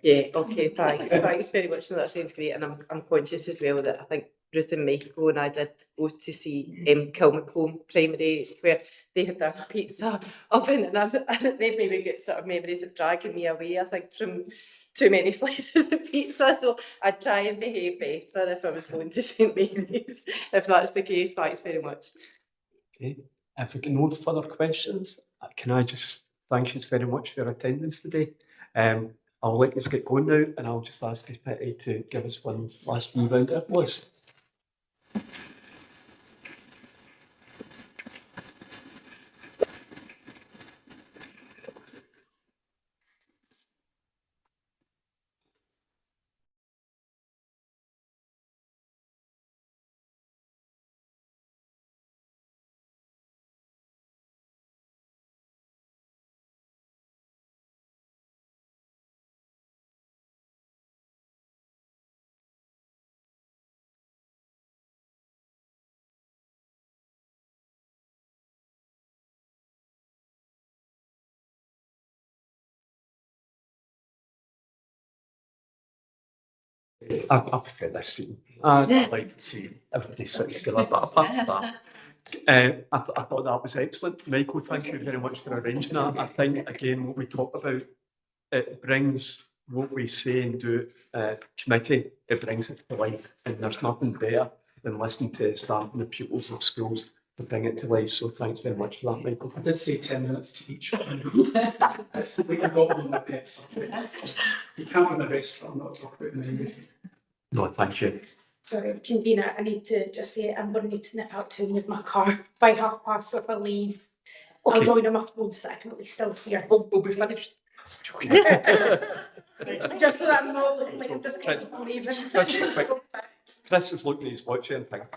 Yeah, okay, thanks. Thanks very much. No, that sounds great. And I'm conscious as well that I think Ruth and Michael and I did go to see Kilmacombe Primary, where they had their pizza oven, and they've maybe got sort of memories of dragging me away, I think, from too many slices of pizza. So I'd try and behave better if I was going to St Mary's, if that's the case. Thanks very much. Okay, if we can no further questions, can I just thank you very much for your attendance today. I'll let us get going now, and I'll just ask Petty to give us one last wee round of applause. I prefer this scene. I'd like to see everybody sit together, but apart from that, I thought that was excellent. Michael, thank you very much for arranging that. I think, again, what we talk about, it brings what we say and do committee, it brings it to life, and there's nothing better than listening to staff and the pupils of schools to bring it to life. So thanks very much for that, Michael. I did say 10 minutes to each one. We can talk on the pets. You can't run a restaurant not talk about names. No, thank you. Sorry, convener, I need to just say I'm going to need to nip out to move my car by 12:30, so if I leave, I'll join on my phone so that I can at least still hear. We'll be finished. Just so that I'm not looking like I'm just kind of leaving. Chris is looking at his watch and thinking.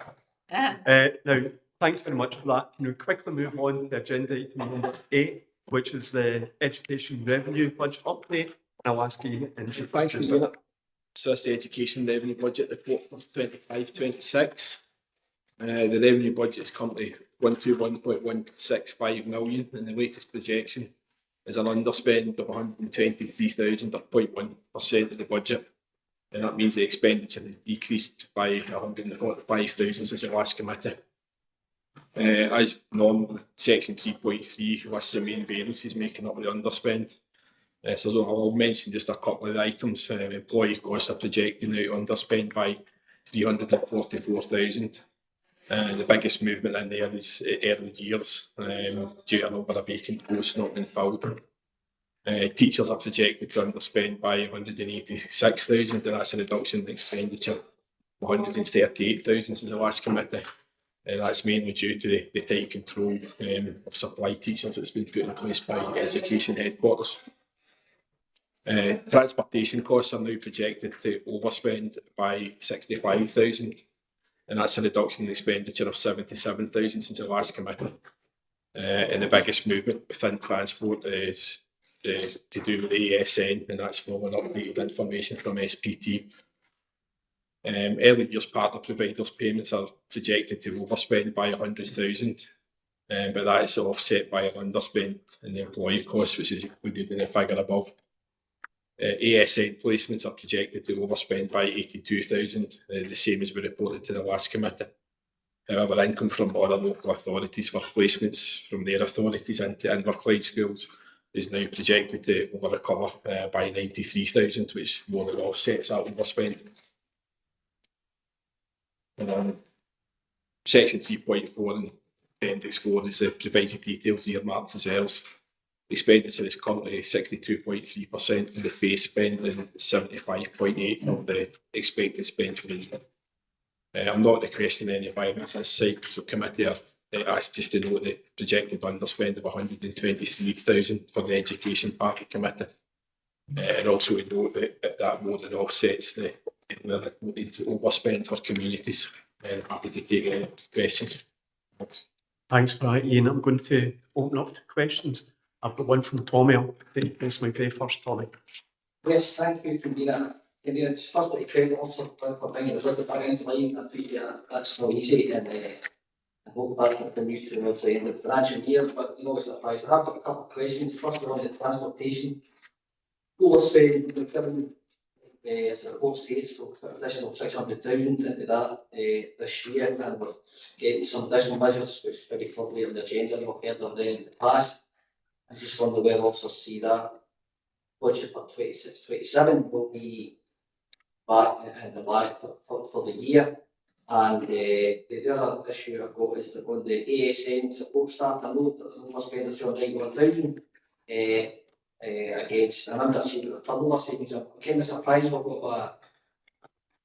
Now, thanks very much for that. Can we quickly move on to the agenda item number 8, which is the education revenue budget update? I'll ask you in Thanks, Convener. So that's the education revenue budget report for 25-26. The revenue budget is currently 121.165 million, and the latest projection is an underspend of 123,000 or 0.1% of the budget. And that means the expenditure has decreased by 145,000 since the last committee. As normal, section 3.3 lists the main variances making up the underspend. So I'll mention just a couple of the items. Employee costs are projecting out underspend by 344,000. The biggest movement in there is early years, due to a number of vacant posts not being filled. Teachers are projected to underspend by 186,000, and that's a reduction in expenditure of 138,000 since the last committee. That's mainly due to the tight control of supply teachers that's been put in place by Education Headquarters. Transportation costs are now projected to overspend by 65,000, and that's a reduction in expenditure of 77,000 since the last committee. And the biggest movement within transport is to do with ASN, and that's following updated information from SPT. Early years partner providers payments are projected to overspend by 100,000, but that is offset by an underspend in the employee costs, which is included in the figure above. ASN placements are projected to overspend by 82,000, the same as we reported to the last committee. However, income from other local authorities for placements from their authorities into Inverclyde schools is now projected to over-recover by 93,000, which more than offsets that overspend. Section 3.4 and Appendix 4 is the provided details earmarked reserves. Expenditure is currently 62.3% of the face spend and 75.8% of the expected spend for the year. I'm not requesting any violence this site, so committee are asked just to note the projected underspend of 123,000 for the education part of the committee, and also to note that more than offsets the overspend for communities. Happy to take any questions. Thanks for that, Ian. I'm going to open up to questions. I've got one from Tommy. I'll take this my very first, Tommy. Yes, thank you, Convener. Convener, just first to credit also for bringing us up the back end line. I appreciate that's not easy, and I hope that continues towards the end of the financial year, but no surprise. I've got a couple of questions. First of all, the transportation. Overspend, we've given as the report states, for additional 600,000 into that this year, and we're getting some additional measures which very probably on the agenda we've heard of them in the past. I just wonder where officers see that budget for 26-27 will be back in the bag for the year. And the other issue I've got is on the ASN support staff. I know there's an expenditure of 91,000 against an understatement of turnover savings. I'm kind of surprised we've got a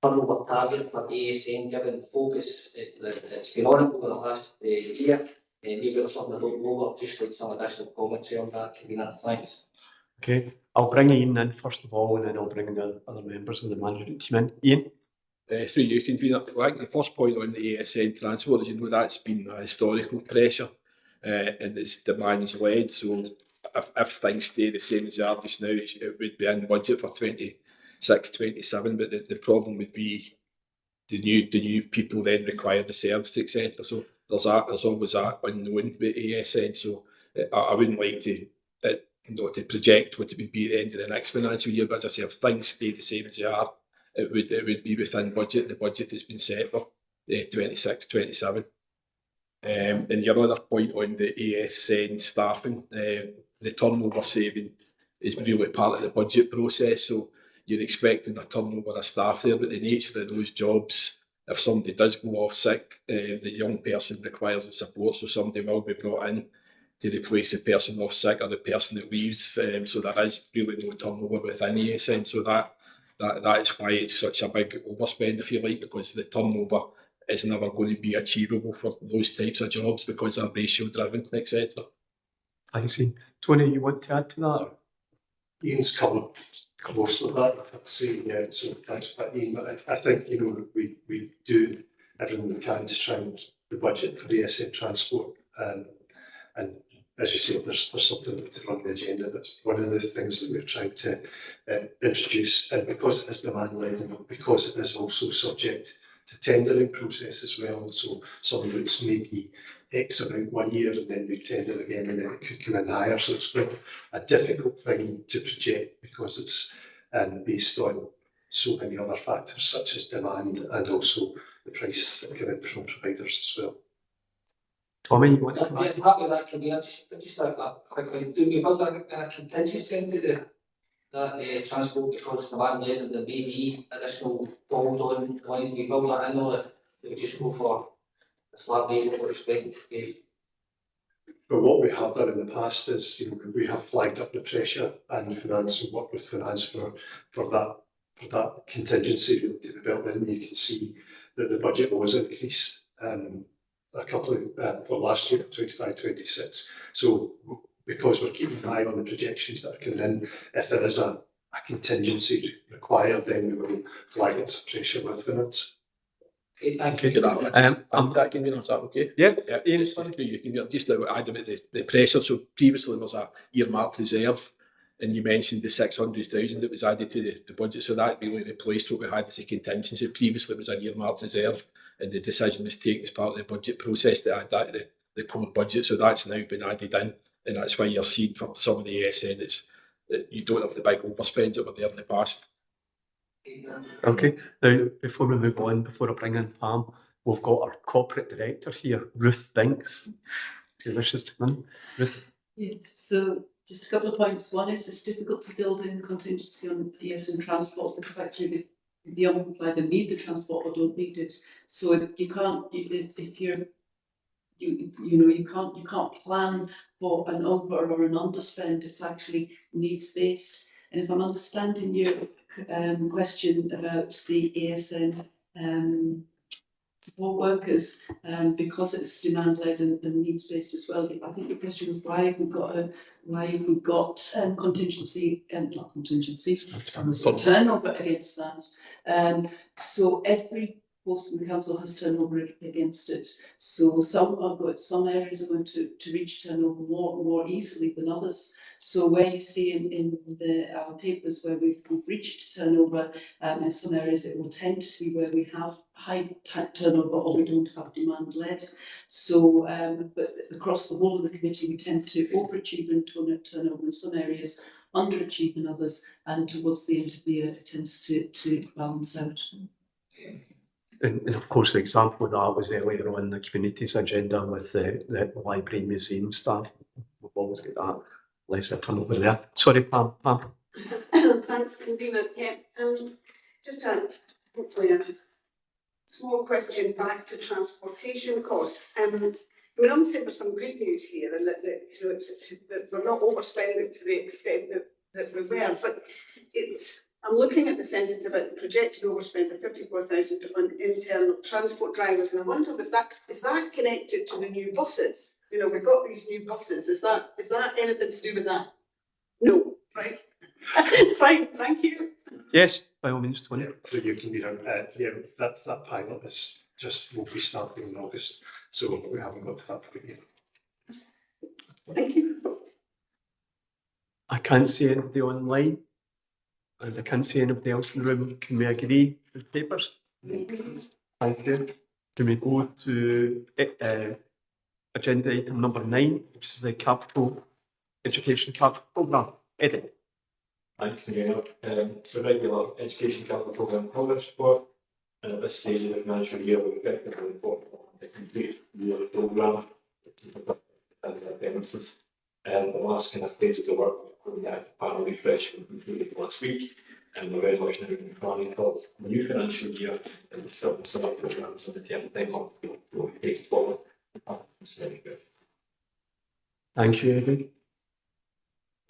turnover target for ASN given the focus it's been on over the last year. Maybe there's something I don't know, but just like some additional commentary on that. Thanks. Okay, I'll bring Ian in first of all, and then I'll bring in the other members of the management team in. Ian? Through you, Convener. I think the first point on the ASN transport is, you know, that's been a historical pressure and it's demands led. So if things stay the same as they are just now, it would be in budget for 26-27, but the problem would be the new people then require the service, etc. So there's always that unknown with ASN. So I wouldn't like to to project what it would be at the end of the next financial year. But as I say, if things stay the same as they are, it would be within budget. The budget has been set for 26-27. And your other point on the ASN staffing, the turnover saving is really part of the budget process. So you're expecting a turnover of staff there, but the nature of those jobs, if somebody does go off sick, the young person requires the support, so somebody will be brought in to replace the person off sick or the person that leaves. So there is really no turnover within ASN. So that is why it's such a big overspend, if you like, because the turnover is never going to be achievable for those types of jobs because they're ratio driven, etc. Thanks, Ian. Tony, you want to add to that? Ian's covered most of that, I'd say, yeah, so thanks for that, Ian. But I think, you know, we do everything we can to try and the budget for ASN transport. And as you say, there's something to run the agenda. That's one of the things that we're trying to introduce. And because it is demand-led and because it is also subject to tendering process as well, so some routes may be X amount 1 year and then we tender again and then it could come in higher. So it's quite a difficult thing to project because it's based on so many other factors such as demand and also the prices that come in from providers as well. Tommy, you want to Yeah, happy with that, can we just a quick question. Do we build a contingency into that transport because the land led there may be additional falls on the line we build that in, or they would just go for a flat rate over expected. But what we have done in the past is, we have flagged up the pressure and finance and worked with finance for that contingency to be built in. You can see that the budget was increased a couple of for last year, 25-26. So because we're keeping an eye on the projections that are coming in, if there is a contingency required, then we will flag it as pressure with finance. Okay, thank Okay, you. is that okay? Yeah. Ian, just now add about the pressure. So previously there was a earmarked reserve, and you mentioned the 600,000 that was added to the budget. So that really replaced what we had as a contingency. Previously it was an earmarked reserve, and the decision was taken as part of the budget process to add that to the core budget. So that's now been added in, and that's why you're seeing for some of the ASN that you don't have the big overspends that were there in the past. Okay, now before we move on, before I bring in Pam, we've got our corporate director here, Ruth Binks. She wishes to come in. Ruth. Yes, so just a couple of points. One is it's difficult to build in contingency on ASN transport because actually the young people either need the transport or don't need it. So you can't, if you're, you can't plan for an over or an underspend. It's actually needs based. And if I'm understanding your question about the ASN support workers, because it's demand led and needs based as well. I think your question was why have we got contingency and not contingency turnover against that. So every post in the council has turnover against it. So some areas are going to reach turnover more easily than others. So where you see in our papers where we've reached turnover, in some areas it will tend to be where we have high turnover or we don't have demand led. So, but across the whole of the committee, we tend to overachieve in turnover in some areas, underachieve in others, and towards the end of the year, it tends to balance out. And of course, the example of that was earlier on the community's agenda with the library museum staff. We've always got that lesser turnover there. Sorry, Pam. Thanks, convener. Yeah, just hopefully a small question back to transportation costs. We're obviously there's some good news here, and that we're not overspending to the extent that we were, but I'm looking at the sentence about the projected overspend of 54,000 on internal transport drivers, and I wonder if is that connected to the new buses? We've got these new buses. Is that anything to do with that? No, right? Fine, thank you. Yes, by all means, Tony. So you can that pilot will be starting in August, so we haven't got to that point yet. Thank you. I can't see anybody online, and I can't see anybody else in the room. Can we agree with papers? Thank you. Can we go to agenda item number 9, which is the education capital programme? Eddie. Thanks, Mayor. So regular education capital programme progress report, and at this stage of the financial year, we effectively report on the complete year programme and the premises. And the last kind of phases of work we had panel refresh completed last week, and we're very much now in planning for the new financial year and we're starting some of the programmes on the 10th time off will take forward. It's very good. Thank you, Eddie.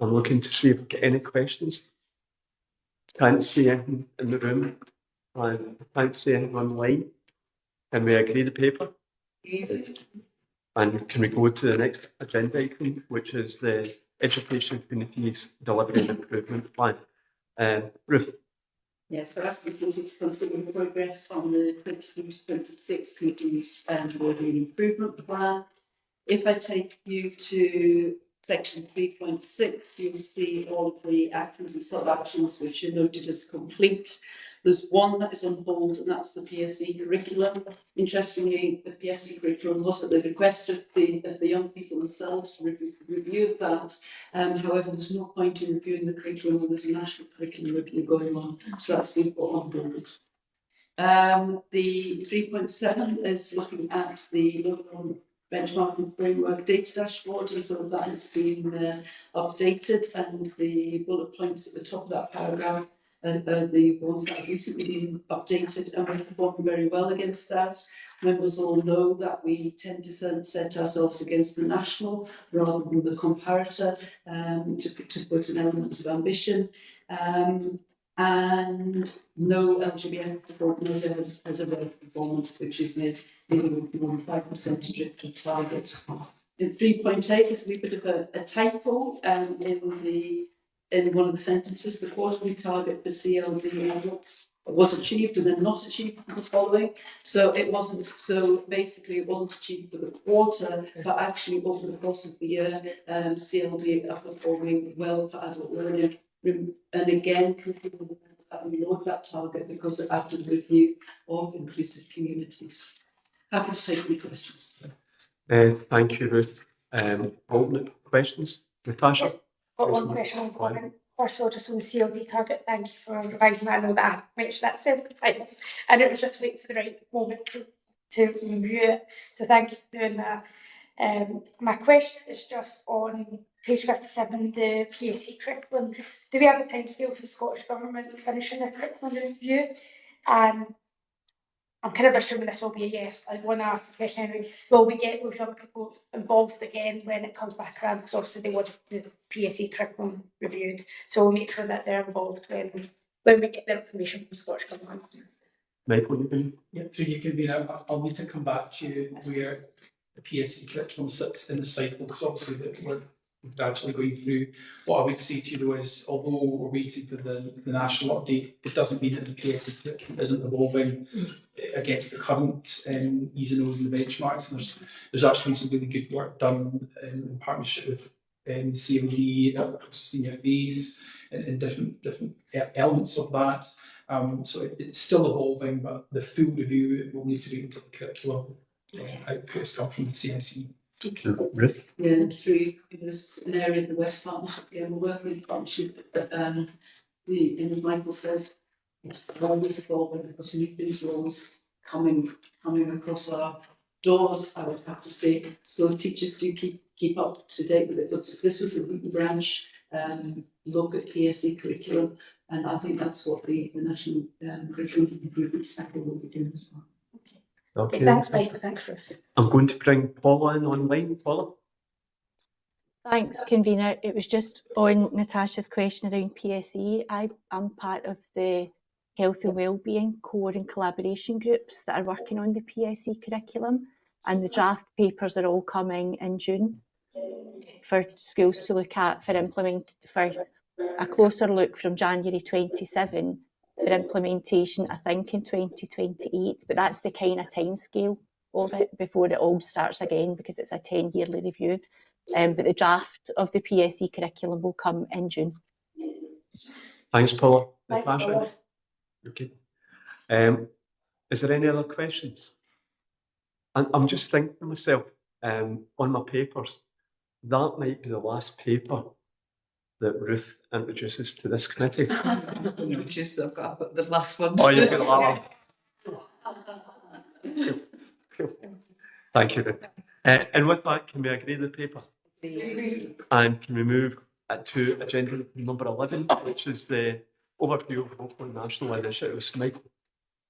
I'm looking to see if we've got any questions. Can't see anything in the room. I can't see anyone online. Can we agree the paper? Easy. And can we go to the next agenda item, which is the Education Committee's Delivery and Improvement Plan? Ruth. Yes, we're asking you to consider progress on the 2026 committee's delivery and improvement plan. If I take you to section 3.6, you'll see all of the actions and sub-actions which are noted as complete. There's one that is on hold, and that's the PSE curriculum. Interestingly, the PSE curriculum was at the request of the young people themselves for review of that. However, there's no point in reviewing the curriculum when there's a national curriculum review going on, so that's been put on hold. The 3.7 is looking at the overall benchmarking framework data dashboard, and so that has been updated, and the bullet points at the top of that paragraph are the ones that have recently been updated, and we're performing very well against that. Members all know that we tend to set ourselves against the national rather than the comparator, to put an element of ambition. And no LGBF department has a red performance, which is nearly 5% of the target. In 3.8 is a wee bit of a typo in one of the sentences. The quarterly target for CLD adults was achieved and then not achieved for the following. So it wasn't, so basically it wasn't achieved for the quarter, but actually over the course of the year, CLD are performing well for adult learning. And again, we lowered that target because after the review of inclusive communities. Happy to take any questions. Thank you, Ruth. Alternate questions? Natasha? Got one question on comment. First of all, just on the CLD target, thank you for revising that. I know that I mentioned that several times, and it was just waiting for the right moment to review it. So thank you for doing that. My question is just on page 57, the PSE curriculum. Do we have a timescale for the Scottish Government finishing the curriculum review? And I'm kind of assuming this will be a yes. I want to ask the question anyway. Will we get those young people involved again when it comes back around? Because obviously they want the PSE curriculum reviewed. So we'll make sure that they're involved when we get the information from the Scottish Government. Michael, you can? Yeah, through you, Convener, I'll need to come back to you where the PSE curriculum sits in the cycle, because obviously that we're gradually going through. What I would say to you though is, although we're waiting for the national update, it doesn't mean that the PSE curriculum isn't evolving against the current E's and O's and the benchmarks. And there's actually some really good work done in partnership with CLD, senior fees, and different elements of that. So it's still evolving, but the full review will need to be until the curriculum output has come from the CSE. Ruth? Yeah, through this an area in the West Partnership. Yeah, we're working in partnership, but and Michael says it's always evolving because new things are always coming across our doors, I would have to say. So teachers do keep up to date with it. But this was a root branch look at PSE curriculum, and I think that's what the National Curriculum Improvement Centre will be doing as well. Okay. Thanks, Michael. Thanks, Ruth. I'm going to bring Paula in online. Paula? Thanks, Convener. It was just on Natasha's question around PSE. I'm part of the health and wellbeing core and collaboration groups that are working on the PSE curriculum, and the draft papers are all coming in June for schools to look at for a closer look from January 27 for implementation, I think, in 2028, but that's the kind of timescale of it before it all starts again, because it's a 10-yearly review. But the draft of the PSE curriculum will come in June. Thanks, Paula. Thanks, Natasha? Paula. Okay. Is there any other questions? I'm just thinking to myself, on my papers, that might be the last paper that Ruth introduces to this committee. Just I've got the last one. Oh, you've got that one. Thank you, Ruth. And with that, can we agree the paper? Yes. And can we move to agenda number 11, which is the overview of local national initiatives? Michael?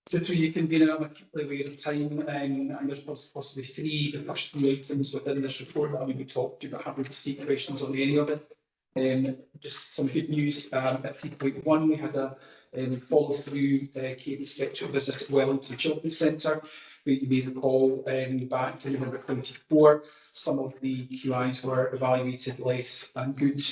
So through you, Convener, I'm acutely aware of time, and there's possibly the first three items within this report that I'm going to talk to, but happy to take questions on any of it. Just some good news, at 3.1 we had a follow through Kate's lecture visit at Wellington Children's Centre. You may recall back in November 24, some of the QIs were evaluated less than good,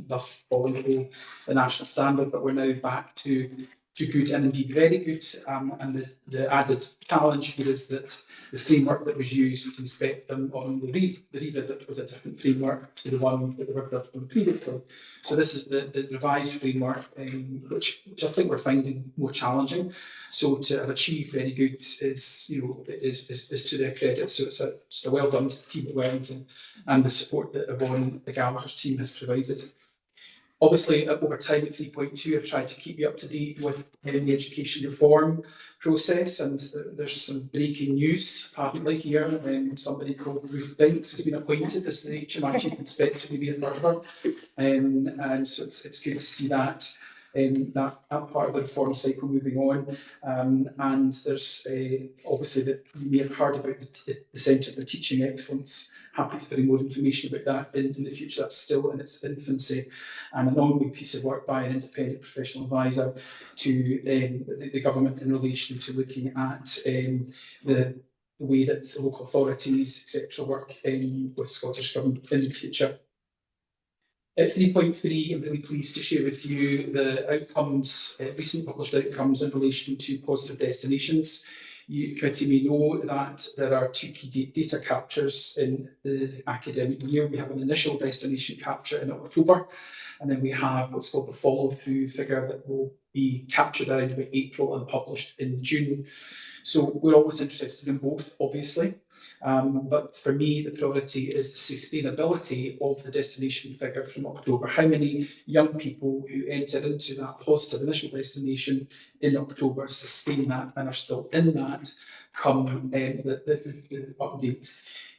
thus following the national standard, but we're now back to good and indeed very good. And the added challenge here is that the framework that was used to inspect them on the revisit was a different framework to the one that they were built on previously. So this is the revised framework, which I think we're finding more challenging. So to have achieved very good is to their credit. So it's a well done to the team at Wellington and the support that Yvonne, the Gallagher's team, has provided. Obviously, over time at 3.2, I've tried to keep you up to date with the education reform process, and there's some breaking news apparently here. Somebody called Ruth Binks has been appointed as the HMI Chief Inspector to be a further, and so it's good to see that. That part of the reform cycle moving on, and there's obviously that you may have heard about the Centre for Teaching Excellence. Happy to bring more information about that in the future. That's still in its infancy, and an ongoing piece of work by an independent professional advisor to the government in relation to looking at the way that local authorities, etc., work with Scottish Government in the future. At 3.3, I'm really pleased to share with you the outcomes, recent published outcomes in relation to positive destinations. You committee may know that there are two key data captures in the academic year. We have an initial destination capture in October, and then we have what's called the follow-through figure that will be captured around about April and published in June. So we're always interested in both, obviously. But for me, the priority is the sustainability of the destination figure from October. How many young people who enter into that positive initial destination in October sustain that and are still in that come the update.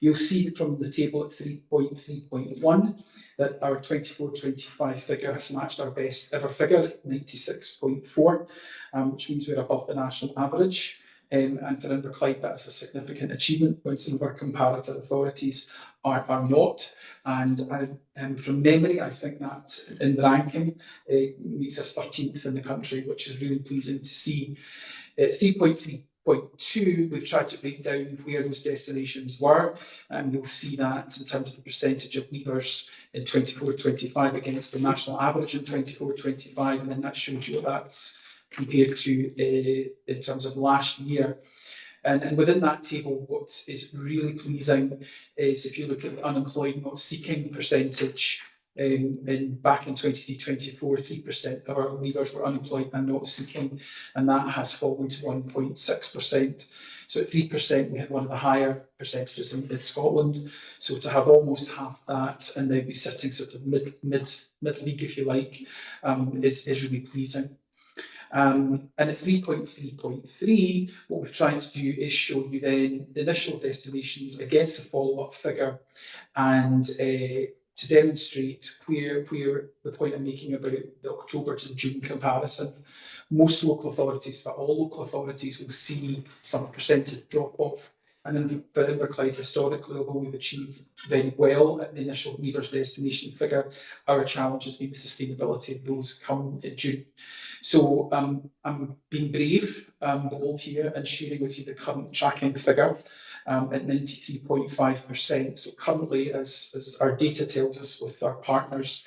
You'll see from the table at 3.3.1 that our 24-25 figure has matched our best ever figure, 96.4, which means we're above the national average. And for Inverclyde, that's a significant achievement when some of our comparator authorities are not. And from memory, I think that in the ranking makes us 13th in the country, which is really pleasing to see. At 3.3.2, we've tried to break down where those destinations were, and you'll see that in terms of the percentage of leavers in 24-25 against the national average in 24-25, and then that shows you what that's compared to in terms of last year. And within that table, what is really pleasing is if you look at the unemployed not seeking percentage, back in 23-24, 3% of our leavers were unemployed and not seeking, and that has fallen to 1.6%. So at 3%, we had one of the higher percentages in Scotland. So to have almost half that and then be sitting sort of mid-league, if you like, is really pleasing. And at 3.3.3, what we're trying to do is show you then the initial destinations against the follow-up figure, and to demonstrate where the point I'm making about the October to June comparison. Most local authorities, for all local authorities, will see some percentage drop-off. And then for Inverclyde, historically, although we've achieved very well at the initial leavers destination figure, our challenge has been the sustainability of those come in June. So I'm being brave, bold here, and sharing with you the current tracking figure at 93.5%. So currently, as our data tells us with our partners,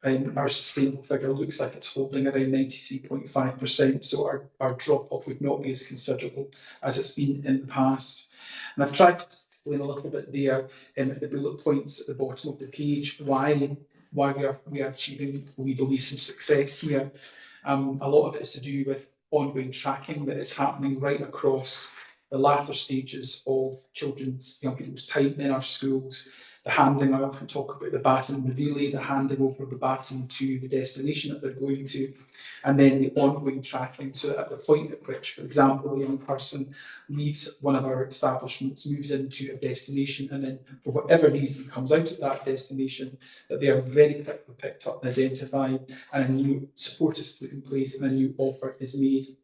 our sustainable figure looks like it's holding around 93.5%. So our drop-off would not be as considerable as it's been in the past. And I've tried to explain a little bit there at the bullet points at the bottom of the page why we are achieving, we believe, some success here. A lot of it is to do with ongoing tracking that is happening right across the latter stages of young people's time in our schools. The handing, I often talk about the baton and the relay, the handing over of the baton to the destination that they're going to, and then the ongoing tracking. So at the point at which, for example, a young person leaves one of our establishments, moves into a destination, and then for whatever reason comes out of that destination, that they are very quickly picked up and identified, and a new support is put in place and a new offer is made.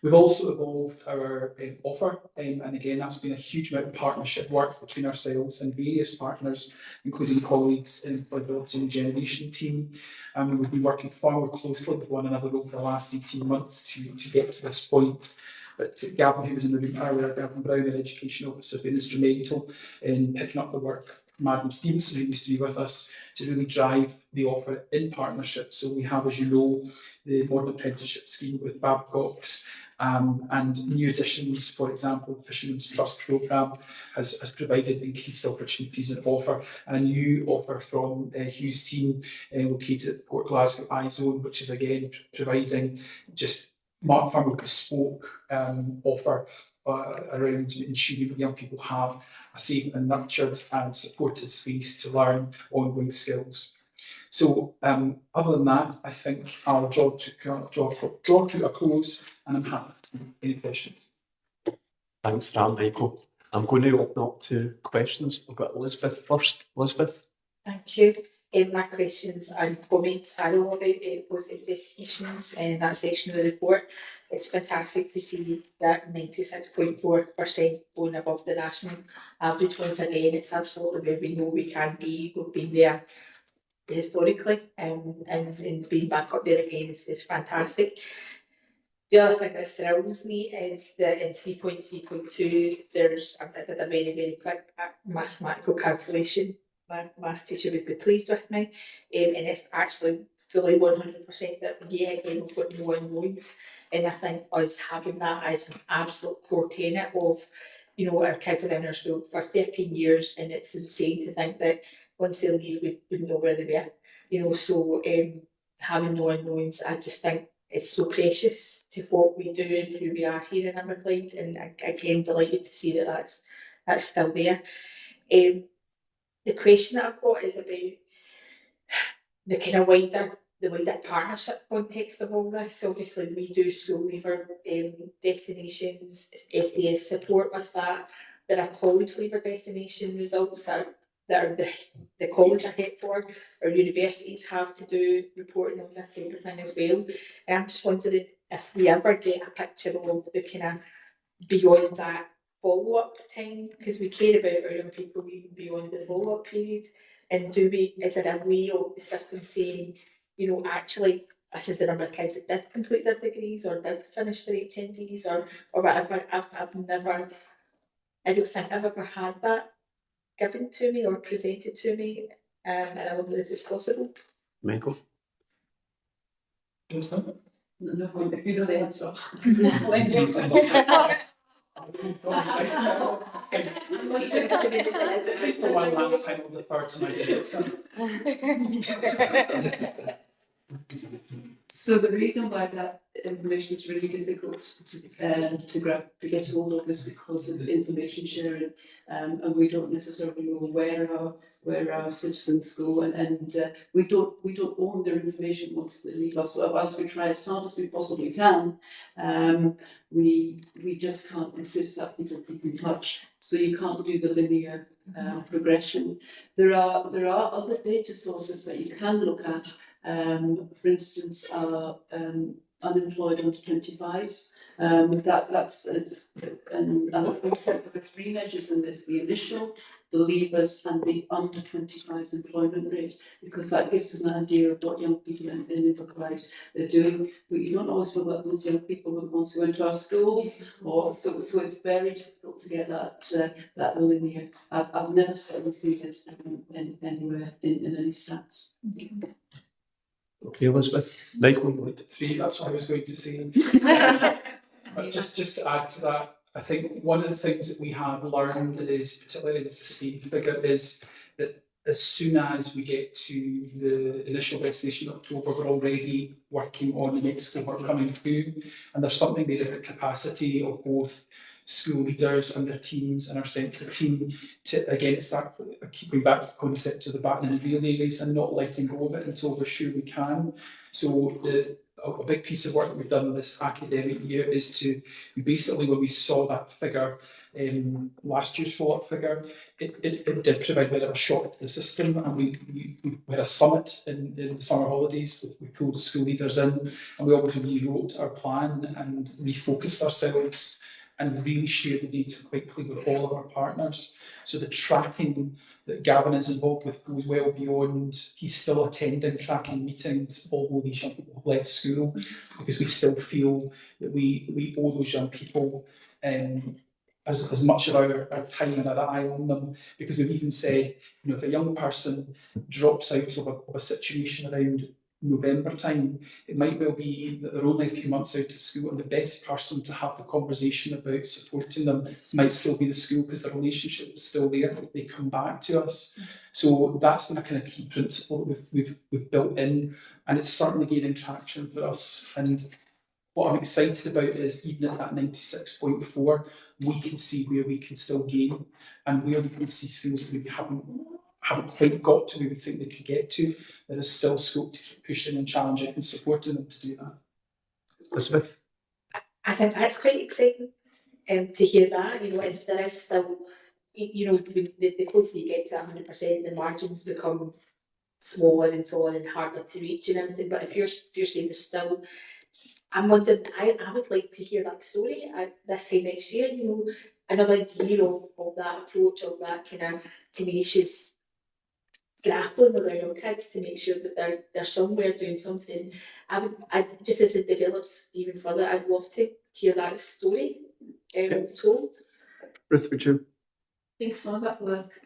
We've also evolved our offer, and again, that's been a huge amount of partnership work between ourselves and various partners, including colleagues in the Employability and Generation team. We've been working far more closely with one another over the last 18 months to get to this point. But Gavin, who was in the room earlier, Gavin Brown, our Education Officer, has been instrumental in picking up the work from Adam Stevenson, who used to be with us, to really drive the offer in partnership. So we have, as you know, the Modern Apprenticeship Scheme with Babcock's, and new additions, for example, the Fishermen's Trust Programme has provided increased opportunities and offer, and a new offer from Hugh's team located at Port Glasgow iZone, which is again providing just far more bespoke offer around ensuring that young people have a safe and nurtured and supported space to learn ongoing skills. So other than that, I think I'll draw to a close, and I'm happy to take any questions. Thanks for that, Michael. I'm going to open up to questions. I've got Elizabeth first. Elizabeth? Thank you. My questions and comments are all about those investigations in that section of the report. It's fantastic to see that 96.4% going above the national average once again. It's absolutely where we know we can be. We've been there historically, and being back up there again is fantastic. The other thing that thrills me is that in 3.3.2 there's I did a very, very quick mathematical calculation. My maths teacher would be pleased with me, and it's actually fully 100% that again we've got no unknowns, and I think us having that as an absolute core tenet of, our kids are in our school for 13 years, and it's insane to think that once they leave we wouldn't know where they were, so having no unknowns, I just think it's so precious to what we do and who we are here in Inverclyde, and again delighted to see that that's still there. The question that I've got is about the kind of wider partnership context of all this. Obviously we do school leaver destinations, SDS support with that. There are college leaver destination results that are the college are hit for. Our universities have to do reporting on this type of thing as well. And I'm just wondering if we ever get a picture of the kind of beyond that follow-up time, because we care about our young people even beyond the follow-up period. And is there a way of the system saying, actually this is the number of kids that did complete their degrees or did finish their HNDs or whatever. I don't think I've ever had that given to me or presented to me, and I wonder if it's possible. Michael? No, if you know the answer. For one last time, I'll defer to my director. So the reason why that information is really difficult to get hold of is because of information sharing, and we don't necessarily know where our citizens go, and we don't own their information once they leave us. So as we try as hard as we possibly can, we just can't insist that people keep in touch. So you can't do the linear progression. There are other data sources that you can look at. For instance, unemployed under 25s. That's and we said there are three measures in this: the initial, the leavers, and the under 25s employment rate, because that gives them an idea of what young people in Inverclyde are doing. But you don't always know what those young people would want to go into our schools, or so it's very difficult to get that linear. I've never certainly seen it anywhere in any stats. Okay, Elizabeth. Michael? 3, that's what I was going to say. But just to add to that, I think one of the things that we have learned is, particularly the sustained figure, is that as soon as we get to the initial destination in October, we're already working on the next cohort coming through, and there's something there about capacity of both school leaders and their teams and our central team to again start keeping back to the concept of the baton and relay race and not letting go of it until we're sure we can. So a big piece of work that we've done this academic year is to basically, when we saw that figure, last year's follow-up figure, it did provide a bit of a shock to the system, and we had a summit in the summer holidays. We pulled the school leaders in, and we always rewrote our plan and refocused ourselves and really share the data quickly with all of our partners. So the tracking that Gavin is involved with goes well beyond, he's still attending tracking meetings, although these young people have left school, because we still feel that we owe those young people as much of our time and our eye on them, because we've even said, if a young person drops out of a situation around November time, it might well be that they're only a few months out of school, and the best person to have the conversation about supporting them might still be the school, because the relationship is still there, but they come back to us. So that's been a kind of key principle that we've built in, and it's certainly gaining traction for us. And what I'm excited about is, even at that 96.4, we can see where we can still gain, and where we can see schools that we haven't haven't quite got to where we think they could get to, there is still scope to keep pushing and challenging and supporting them to do that. Elizabeth? I think that's quite exciting to hear that, you know, if there is still, you know, the closer you get to that 100%, the margins become smaller and so on and harder to reach and everything. But if you're saying there's still, I'm wondering, I would like to hear that story this time next year, you know, another year of that approach, of that kind of tenacious grappling with our young kids to make sure that they're somewhere doing something. I'd just as it develops even further, I'd love to hear that story told. Ruth, would you? I think some of that work,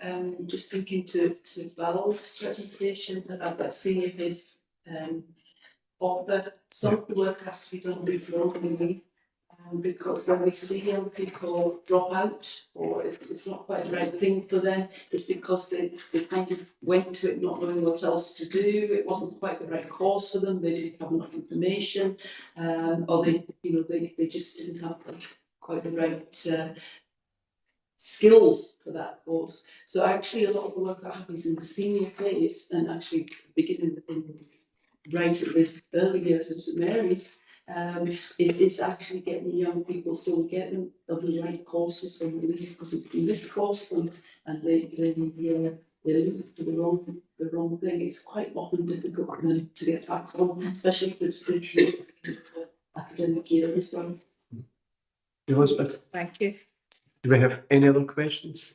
just thinking to Val's presentation about that senior phase offer, some of the work has to be done before we leave. Because when we see young people drop out or it's not quite the right thing for them, it's because they kind of went to it not knowing what else to do. It wasn't quite the right course for them. They didn't have enough information, or they just didn't have quite the right skills for that course. So actually, a lot of the work that happens in the senior phase and actually beginning right at the early years of St Mary's. Is actually getting young people, so we get them of the right courses when we leave, because if we miss course them and they look for the wrong thing, it's quite often difficult for them to get back on, especially if it's the academic year as well. Elizabeth? Thank you. Do we have any other questions?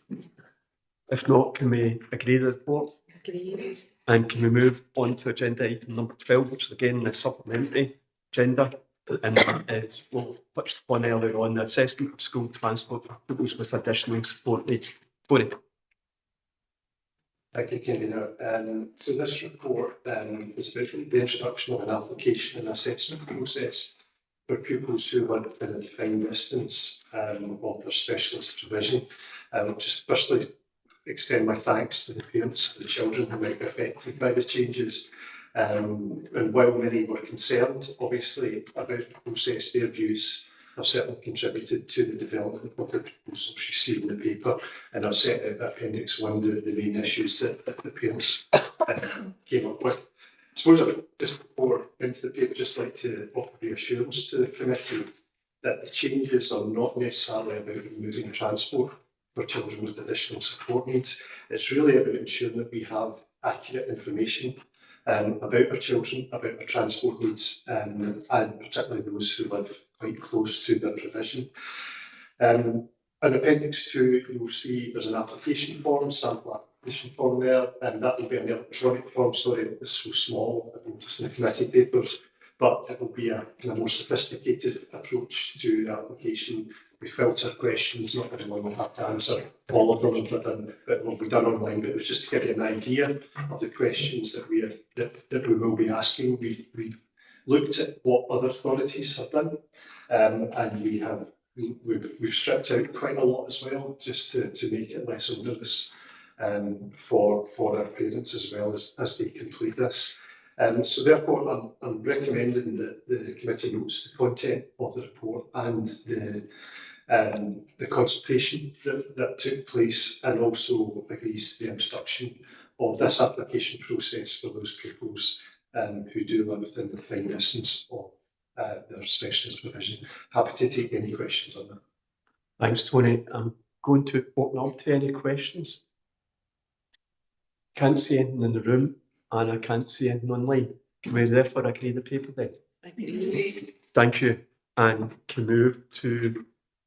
If not, can we agree the report? Agreed. And can we move on to agenda item number 12, which is again the supplementary agenda, and that is, we'll touch upon earlier on, the assessment of school transport for pupils with additional support needs. Tony. Thank you, Convener. So this report is about the introduction of an application and assessment process for pupils who live within a defined distance of their specialist provision. Just firstly, extend my thanks to the parents of the children who might be affected by the changes. And while many were concerned, obviously, about the process, their views have certainly contributed to the development of the proposals you see in the paper, and I've set out Appendix 1 the main issues that the parents came up with. I suppose just before into the paper, just like to offer reassurance to the committee that the changes are not necessarily about removing transport for children with additional support needs. It's really about ensuring that we have accurate information about our children, about their transport needs, and particularly those who live quite close to their provision. In Appendix 2, you will see there's an application form, sample application form there, and that will be an electronic form. Sorry, it's so small, I noticed in the committee papers, but it will be a kind of more sophisticated approach to the application. We filter questions, not everyone will have to answer all of them, but it will be done online. But it was just to give you an idea of the questions that we will be asking. We've looked at what other authorities have done, and we've stripped out quite a lot as well, just to make it less onerous for our parents as well as they complete this. So therefore, I'm recommending that the committee notes the content of the report and the consultation that took place, and also agrees the introduction of this application process for those pupils who do live within the defined distance of their specialist provision. Happy to take any questions on that. Thanks, Tony. I'm going to open up to any questions. Can't see anything in the room, and I can't see anything online. Can we therefore agree the paper then? Thank you. And can move to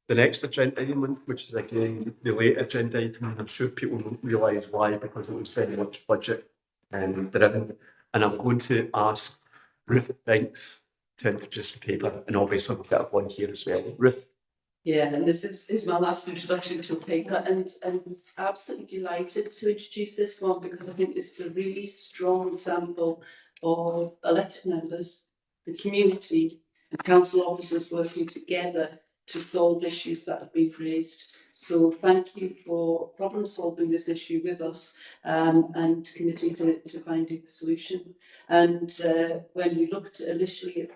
the next agenda item, which is again the late agenda item, and I'm sure people don't realise why, because it was very much budget driven. And I'm going to ask Ruth Banks to introduce the paper, and obviously we've got one here as well. Ruth. Yeah, and this is my last introduction to a paper, and I'm absolutely delighted to introduce this one because I think this is a really strong example of elected members, the community, and council officers working together to solve issues that have been raised. So thank you for problem solving this issue with us and committing to finding a solution. And when we looked initially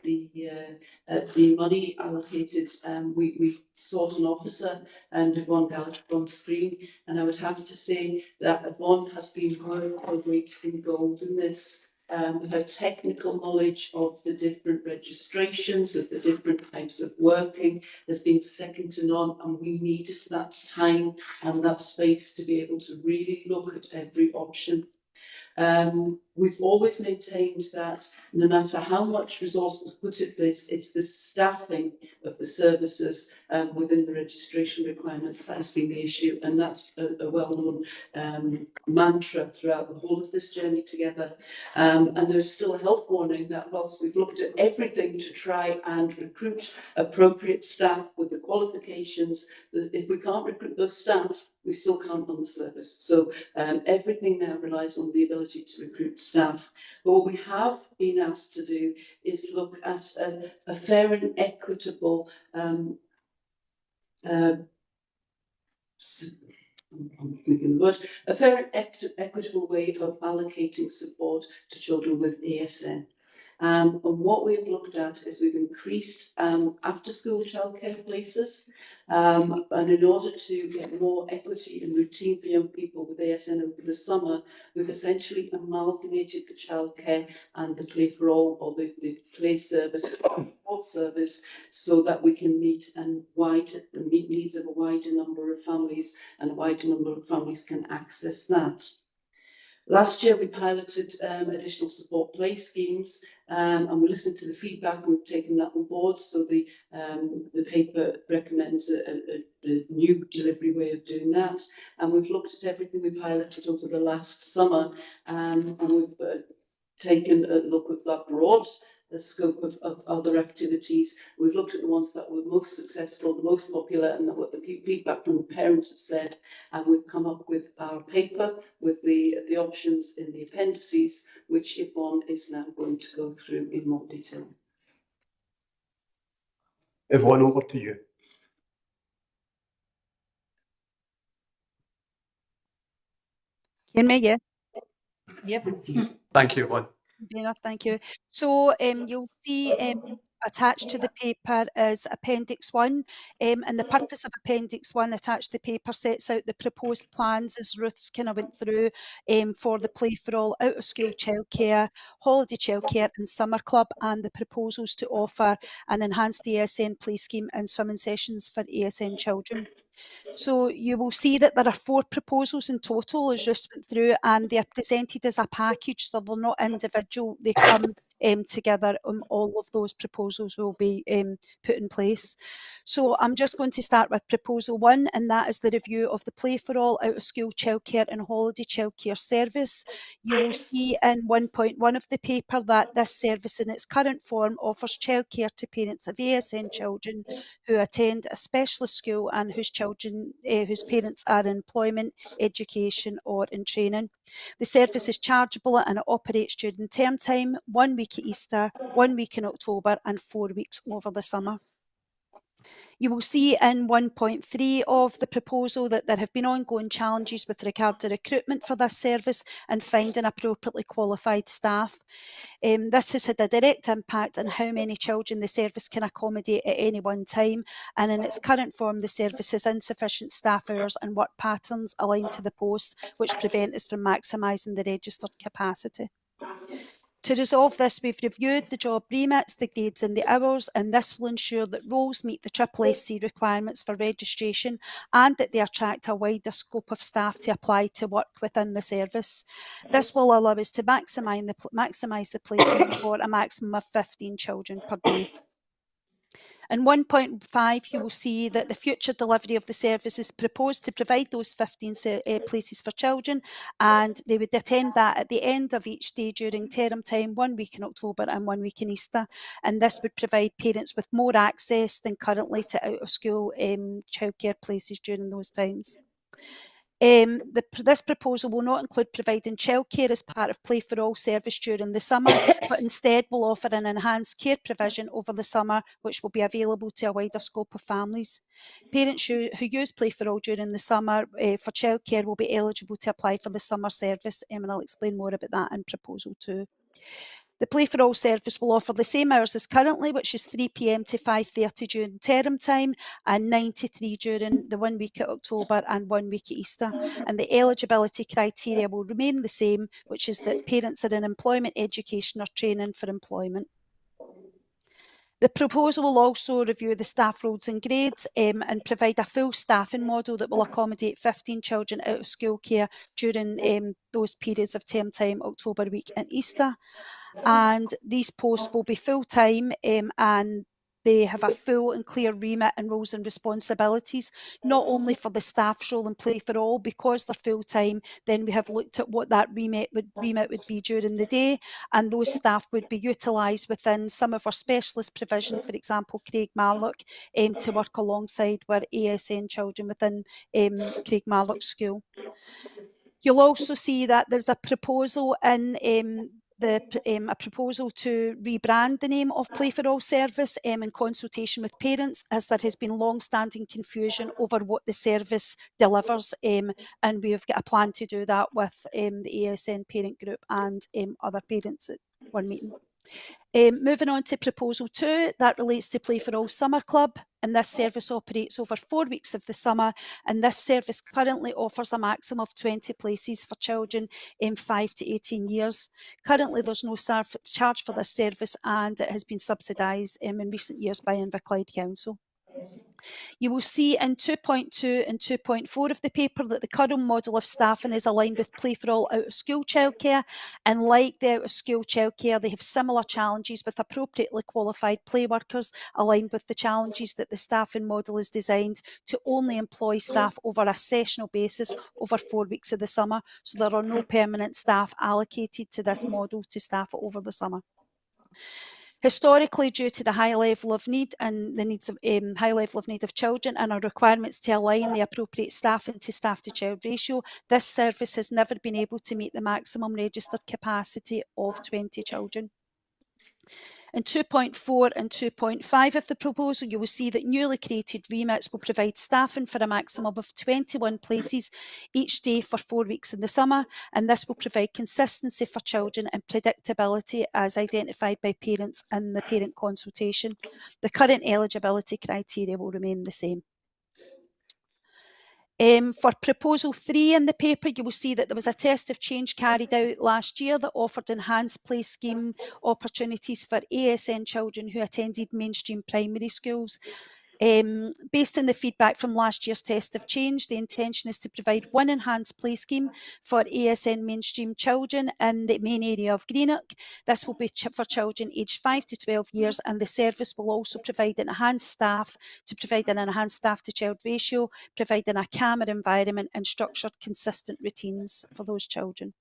at the money allocated, we sought an officer, and Yvonne Gallagher on screen. And I would have to say that Yvonne has been her weight in gold in this. Her technical knowledge of the different registrations, of the different types of working has been second to none, and we needed that time and that space to be able to really look at every option. We've always maintained that no matter how much resource was put at this, it's the staffing of the services within the registration requirements that has been the issue, and that's a well-known mantra throughout the whole of this journey together. And there's still a health warning that whilst we've looked at everything to try and recruit appropriate staff with the qualifications, that if we can't recruit those staff, we still can't run the service. So everything now relies on the ability to recruit staff. But what we have been asked to do is look at a fair and equitable equitable way of allocating support to children with ASN. And what we've looked at is we've increased after-school childcare places, and in order to get more equity and routine for young people with ASN over the summer, we've essentially amalgamated the childcare and the Play for All, or the play service, support service, so that we can meet needs of a wider number of families, and a wider number of families can access that. Last year we piloted additional support play schemes, and we listened to the feedback and we've taken that on board. So the paper recommends a new delivery way of doing that, and we've looked at everything we piloted over the last summer, and we've taken a look at that broad the scope of other activities. We've looked at the ones that were most successful, the most popular, and what the feedback from the parents have said, and we've come up with our paper with the options in the appendices, which Yvonne is now going to go through in more detail. Yvonne, over to you. Hear me, yeah? Yep. Thank you, Yvonne. Thank you. So you'll see attached to the paper is Appendix 1, and the purpose of Appendix 1 attached to the paper sets out the proposed plans, as Ruth's kind of went through, for the Play for All, out of school childcare, holiday childcare and summer club, and the proposals to offer an enhanced ASN play scheme and swimming sessions for ASN children. So you will see that there are 4 proposals in total, as Ruth went through, and they are presented as a package, so they're not individual, they come together, and all of those proposals will be put in place. So I'm just going to start with proposal 1, and that is the review of the Play for All out of school childcare and holiday childcare service. You will see in 1.1 of the paper that this service in its current form offers childcare to parents of ASN children who attend a specialist school and whose parents are in employment, education or in training. The service is chargeable and it operates during term time, 1 week at Easter, 1 week in October and 4 weeks over the summer. You will see in 1.3 of the proposal that there have been ongoing challenges with regard to recruitment for this service and finding appropriately qualified staff. This has had a direct impact on how many children the service can accommodate at any one time, and in its current form the service has insufficient staff hours and work patterns aligned to the post, which prevent us from maximising the registered capacity. To resolve this, we've reviewed the job remits, the grades and the hours, and this will ensure that roles meet the SSSC requirements for registration and that they attract a wider scope of staff to apply to work within the service. This will allow us to maximise the places for a maximum of 15 children per day. In 1.5, you will see that the future delivery of the service is proposed to provide those 15 places for children, and they would attend that at the end of each day during term time, 1 week in October and 1 week in Easter. And this would provide parents with more access than currently to out-of-school childcare places during those times. This proposal will not include providing childcare as part of Play for All service during the summer, but instead will offer an enhanced care provision over the summer, which will be available to a wider scope of families. Parents who use Play for All during the summer for childcare will be eligible to apply for the summer service, and I'll explain more about that in Proposal 2. The Play for All service will offer the same hours as currently, which is 3 p.m. to 5:30 during term time and 9 to 3 during the 1 week at October and 1 week at Easter. And the eligibility criteria will remain the same, which is that parents are in employment, education or training for employment. The proposal will also review the staff roles and grades and provide a full staffing model that will accommodate 15 children out of school care during those periods of term time, October week and Easter. And these posts will be full-time and they have a full and clear remit and roles and responsibilities, not only for the staff role and Play for All, because they're full-time, then we have looked at what that remit would be during the day, and those staff would be utilised within some of our specialist provision, for example, Craig Marlock, to work alongside our ASN children within Craig Marlock School. You'll also see that there's a proposal in a proposal to rebrand the name of Play for All service in consultation with parents, as there has been long-standing confusion over what the service delivers, and we've got a plan to do that with the ASN parent group and other parents at one meeting. Moving on to Proposal 2, that relates to Play for All Summer Club, and this service operates over 4 weeks of the summer, and this service currently offers a maximum of 20 places for children in 5 to 18 years. Currently there's no charge for this service, and it has been subsidised in recent years by Inverclyde Council. You will see in 2.2 and 2.4 of the paper that the current model of staffing is aligned with Play for All out of school childcare, and like the out of school childcare, they have similar challenges with appropriately qualified play workers, aligned with the challenges that the staffing model is designed to only employ staff over a sessional basis over 4 weeks of the summer, so there are no permanent staff allocated to this model to staff it over the summer. Historically, due to the high level of need and the needs of high level of need of children and our requirements to align the appropriate staffing to staff to child ratio, this service has never been able to meet the maximum registered capacity of 20 children. In 2.4 and 2.5 of the proposal, you will see that newly created remits will provide staffing for a maximum of 21 places each day for 4 weeks in the summer, and this will provide consistency for children and predictability as identified by parents in the parent consultation. The current eligibility criteria will remain the same. For Proposal 3 in the paper, you will see that there was a test of change carried out last year that offered enhanced play scheme opportunities for ASN children who attended mainstream primary schools. Based on the feedback from last year's test of change, the intention is to provide one enhanced play scheme for ASN mainstream children in the main area of Greenock. This will be for children aged 5 to 12 years, and the service will also provide enhanced staff to provide an enhanced staff to child ratio, providing a calmer environment and structured consistent routines for those children.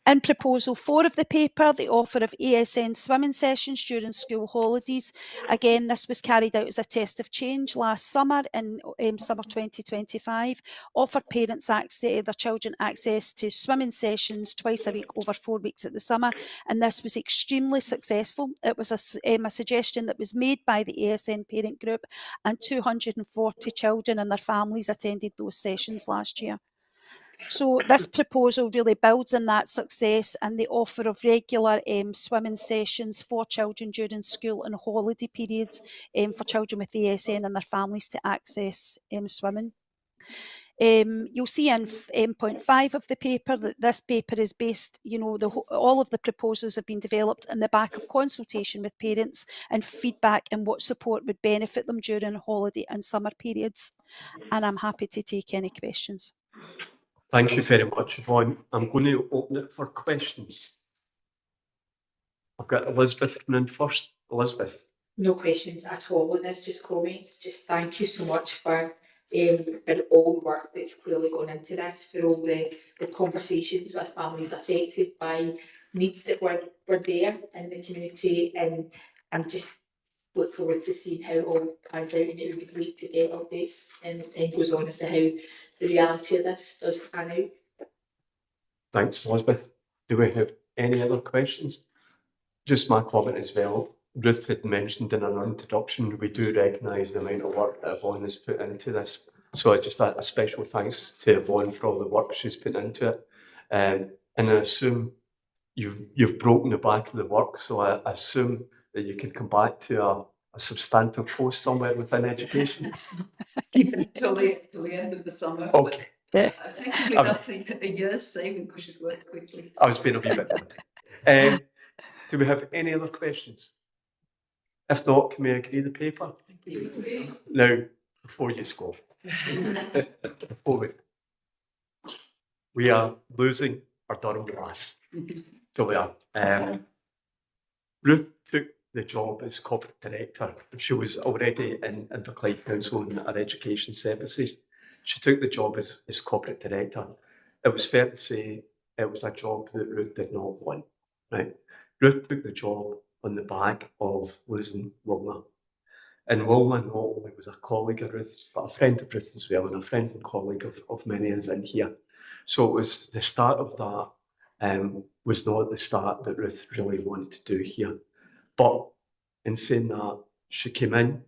In Proposal 4 of the paper, the offer of ASN swimming sessions during school holidays. Again, this was carried out as a test of change last summer in summer 2025. Offered parents their children access to swimming sessions twice a week over 4 weeks at the summer, and this was extremely successful. It was a suggestion that was made by the ASN parent group, and 240 children and their families attended those sessions last year. So this proposal really builds on that success and the offer of regular swimming sessions for children during school and holiday periods for children with ASN and their families to access swimming. You'll see in point 5 of the paper that this paper is based, all of the proposals have been developed in the back of consultation with parents and feedback and what support would benefit them during holiday and summer periods. And I'm happy to take any questions. Thank you very much, Yvonne. I'm going to open it for questions. I've got Elizabeth coming in first. Elizabeth. No questions at all on this, just comments. Just thank you so much for all the work that's clearly gone into this, for all the conversations with families affected by needs that were there in the community, and I'm just look forward to seeing how it all pans out, and it would be great to get updates as time goes on as to how the reality of this does pan out. Thanks, Elizabeth. Do we have any other questions? Just my comment as well. Ruth had mentioned in her introduction, we do recognise the amount of work that Yvonne has put into this. So I just add a special thanks to Yvonne for all the work she's put into it. And I assume you've broken the back of the work, so I assume that you can come back to a substantive post somewhere within education. Keep it till the end of the summer. Okay. Effectively, that's a year's saving because she's worked quickly. I was being a wee bit. Do we have any other questions? If not, can we agree the paper? Now, before you score, we are losing our Durham class. So we are. Ruth took the job as corporate director. She was already in Inverclyde Council and our education services. She took the job as corporate director. It was fair to say it was a job that Ruth did not want. Right? Ruth took the job on the back of losing Wilma. And Wilma not only was a colleague of Ruth's, but a friend of Ruth as well, and a friend and colleague of many of us in here. So it was the start of that, was not the start that Ruth really wanted to do here. But in saying that, she came in,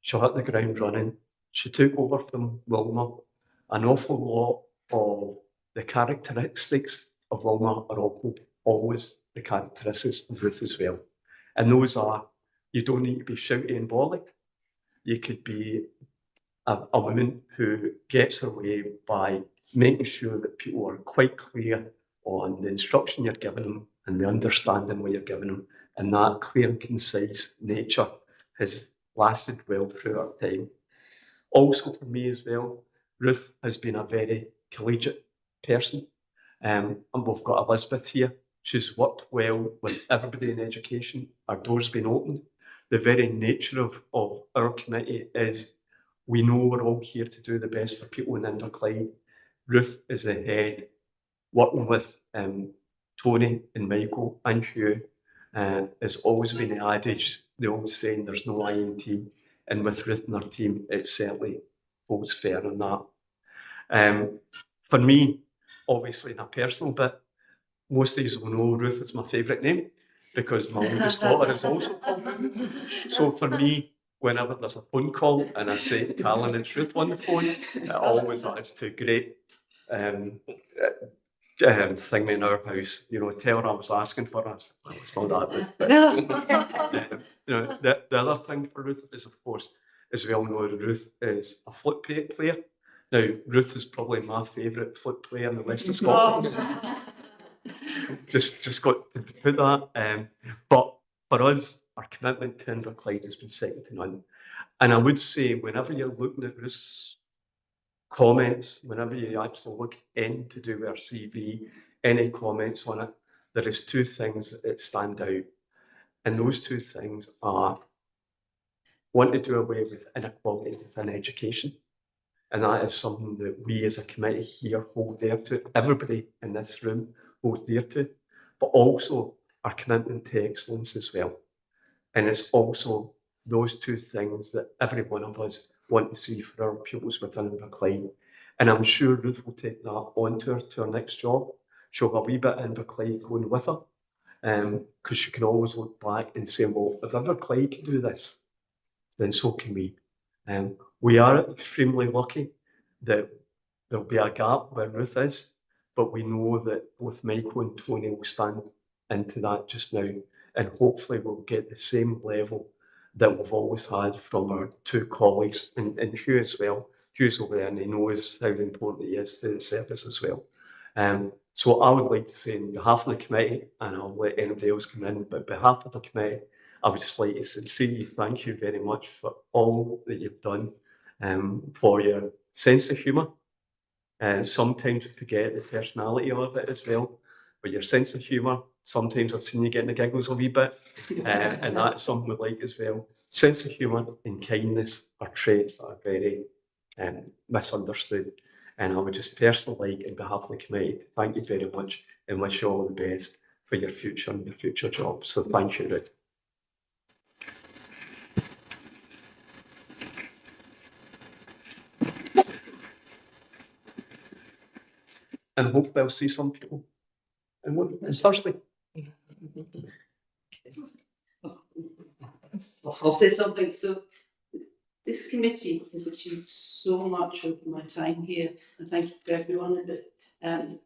she hit the ground running, she took over from Wilma. An awful lot of the characteristics of Wilma are always the characteristics of Ruth as well. And those are, you don't need to be shouty and bolly. You could be a woman who gets her way by making sure that people are quite clear on the instruction you're giving them and the understanding what you're giving them. And that clear and concise nature has lasted well through our time. Also for me as well, Ruth has been a very collegiate person. And we've got Elizabeth here. She's worked well with everybody in education. Our door's been opened. The very nature of our committee is we know we're all here to do the best for people in Inverclyde. Ruth is the head, working with Tony and Michael and Hugh. It's always been the adage, the old saying, there's no I in team. And with Ruth and her team, it certainly holds fair on that. For me, obviously in a personal bit, most of you will know Ruth is my favourite name because my oldest daughter is also called Ruth. So for me, whenever there's a phone call and I say to Callan it's Ruth on the phone, it always adds to a great thing in our house. You know, tell her I was asking for us. Well, it's not that Ruth, but you know, the other thing for Ruth is, of course, as we all know, Ruth is a flute player. Now, Ruth is probably my favourite flute player in the west of Scotland. Just got to put that. But for us, our commitment to Inverclyde has been second to none. And I would say, whenever you're looking at Ruth's comments, whenever you actually look in to do our CV, any comments on it, there is two things that stand out. And those two things are want to do away with inequality within education. And that is something that we as a committee here hold dear to, everybody in this room hold dear to, but also our commitment to excellence as well. And it's also those two things that every one of us want to see for our pupils within Inverclyde. And I'm sure Ruth will take that on to her next job. She'll have a wee bit of Inverclyde going with her, because she can always look back and say, well, if Inverclyde can do this, then so can we. We are extremely lucky that there'll be a gap where Ruth is, but we know that both Michael and Tony will stand into that just now, and hopefully we'll get the same level that we've always had from our two colleagues, and Hugh as well. Hugh's over there and he knows how important he is to the service as well. So I would like to say on behalf of the committee, and I'll let anybody else come in, but on behalf of the committee, I would just like to sincerely thank you very much for all that you've done, for your sense of humour. Sometimes we forget the personality of it as well, but your sense of humour, sometimes I've seen you getting the giggles a wee bit, and that's something we like as well. Sense of humour and kindness are traits that are very misunderstood. And I would just personally like, on behalf of the committee, to thank you very much and wish you all the best for your future and your future jobs. So thank you, Ruth. and hopefully I'll see some people on Thursday. I'll say something. So this committee has achieved so much over my time here, and thank you for everyone in it.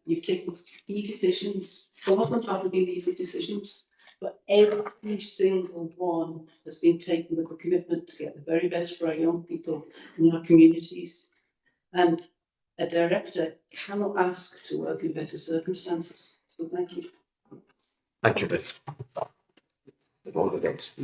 You've taken key decisions. Some of them haven't been easy decisions, but every single one has been taken with a commitment to get the very best for our young people in our communities. And a director cannot ask to work in better circumstances. So thank you. Thank you, Beth. All the best.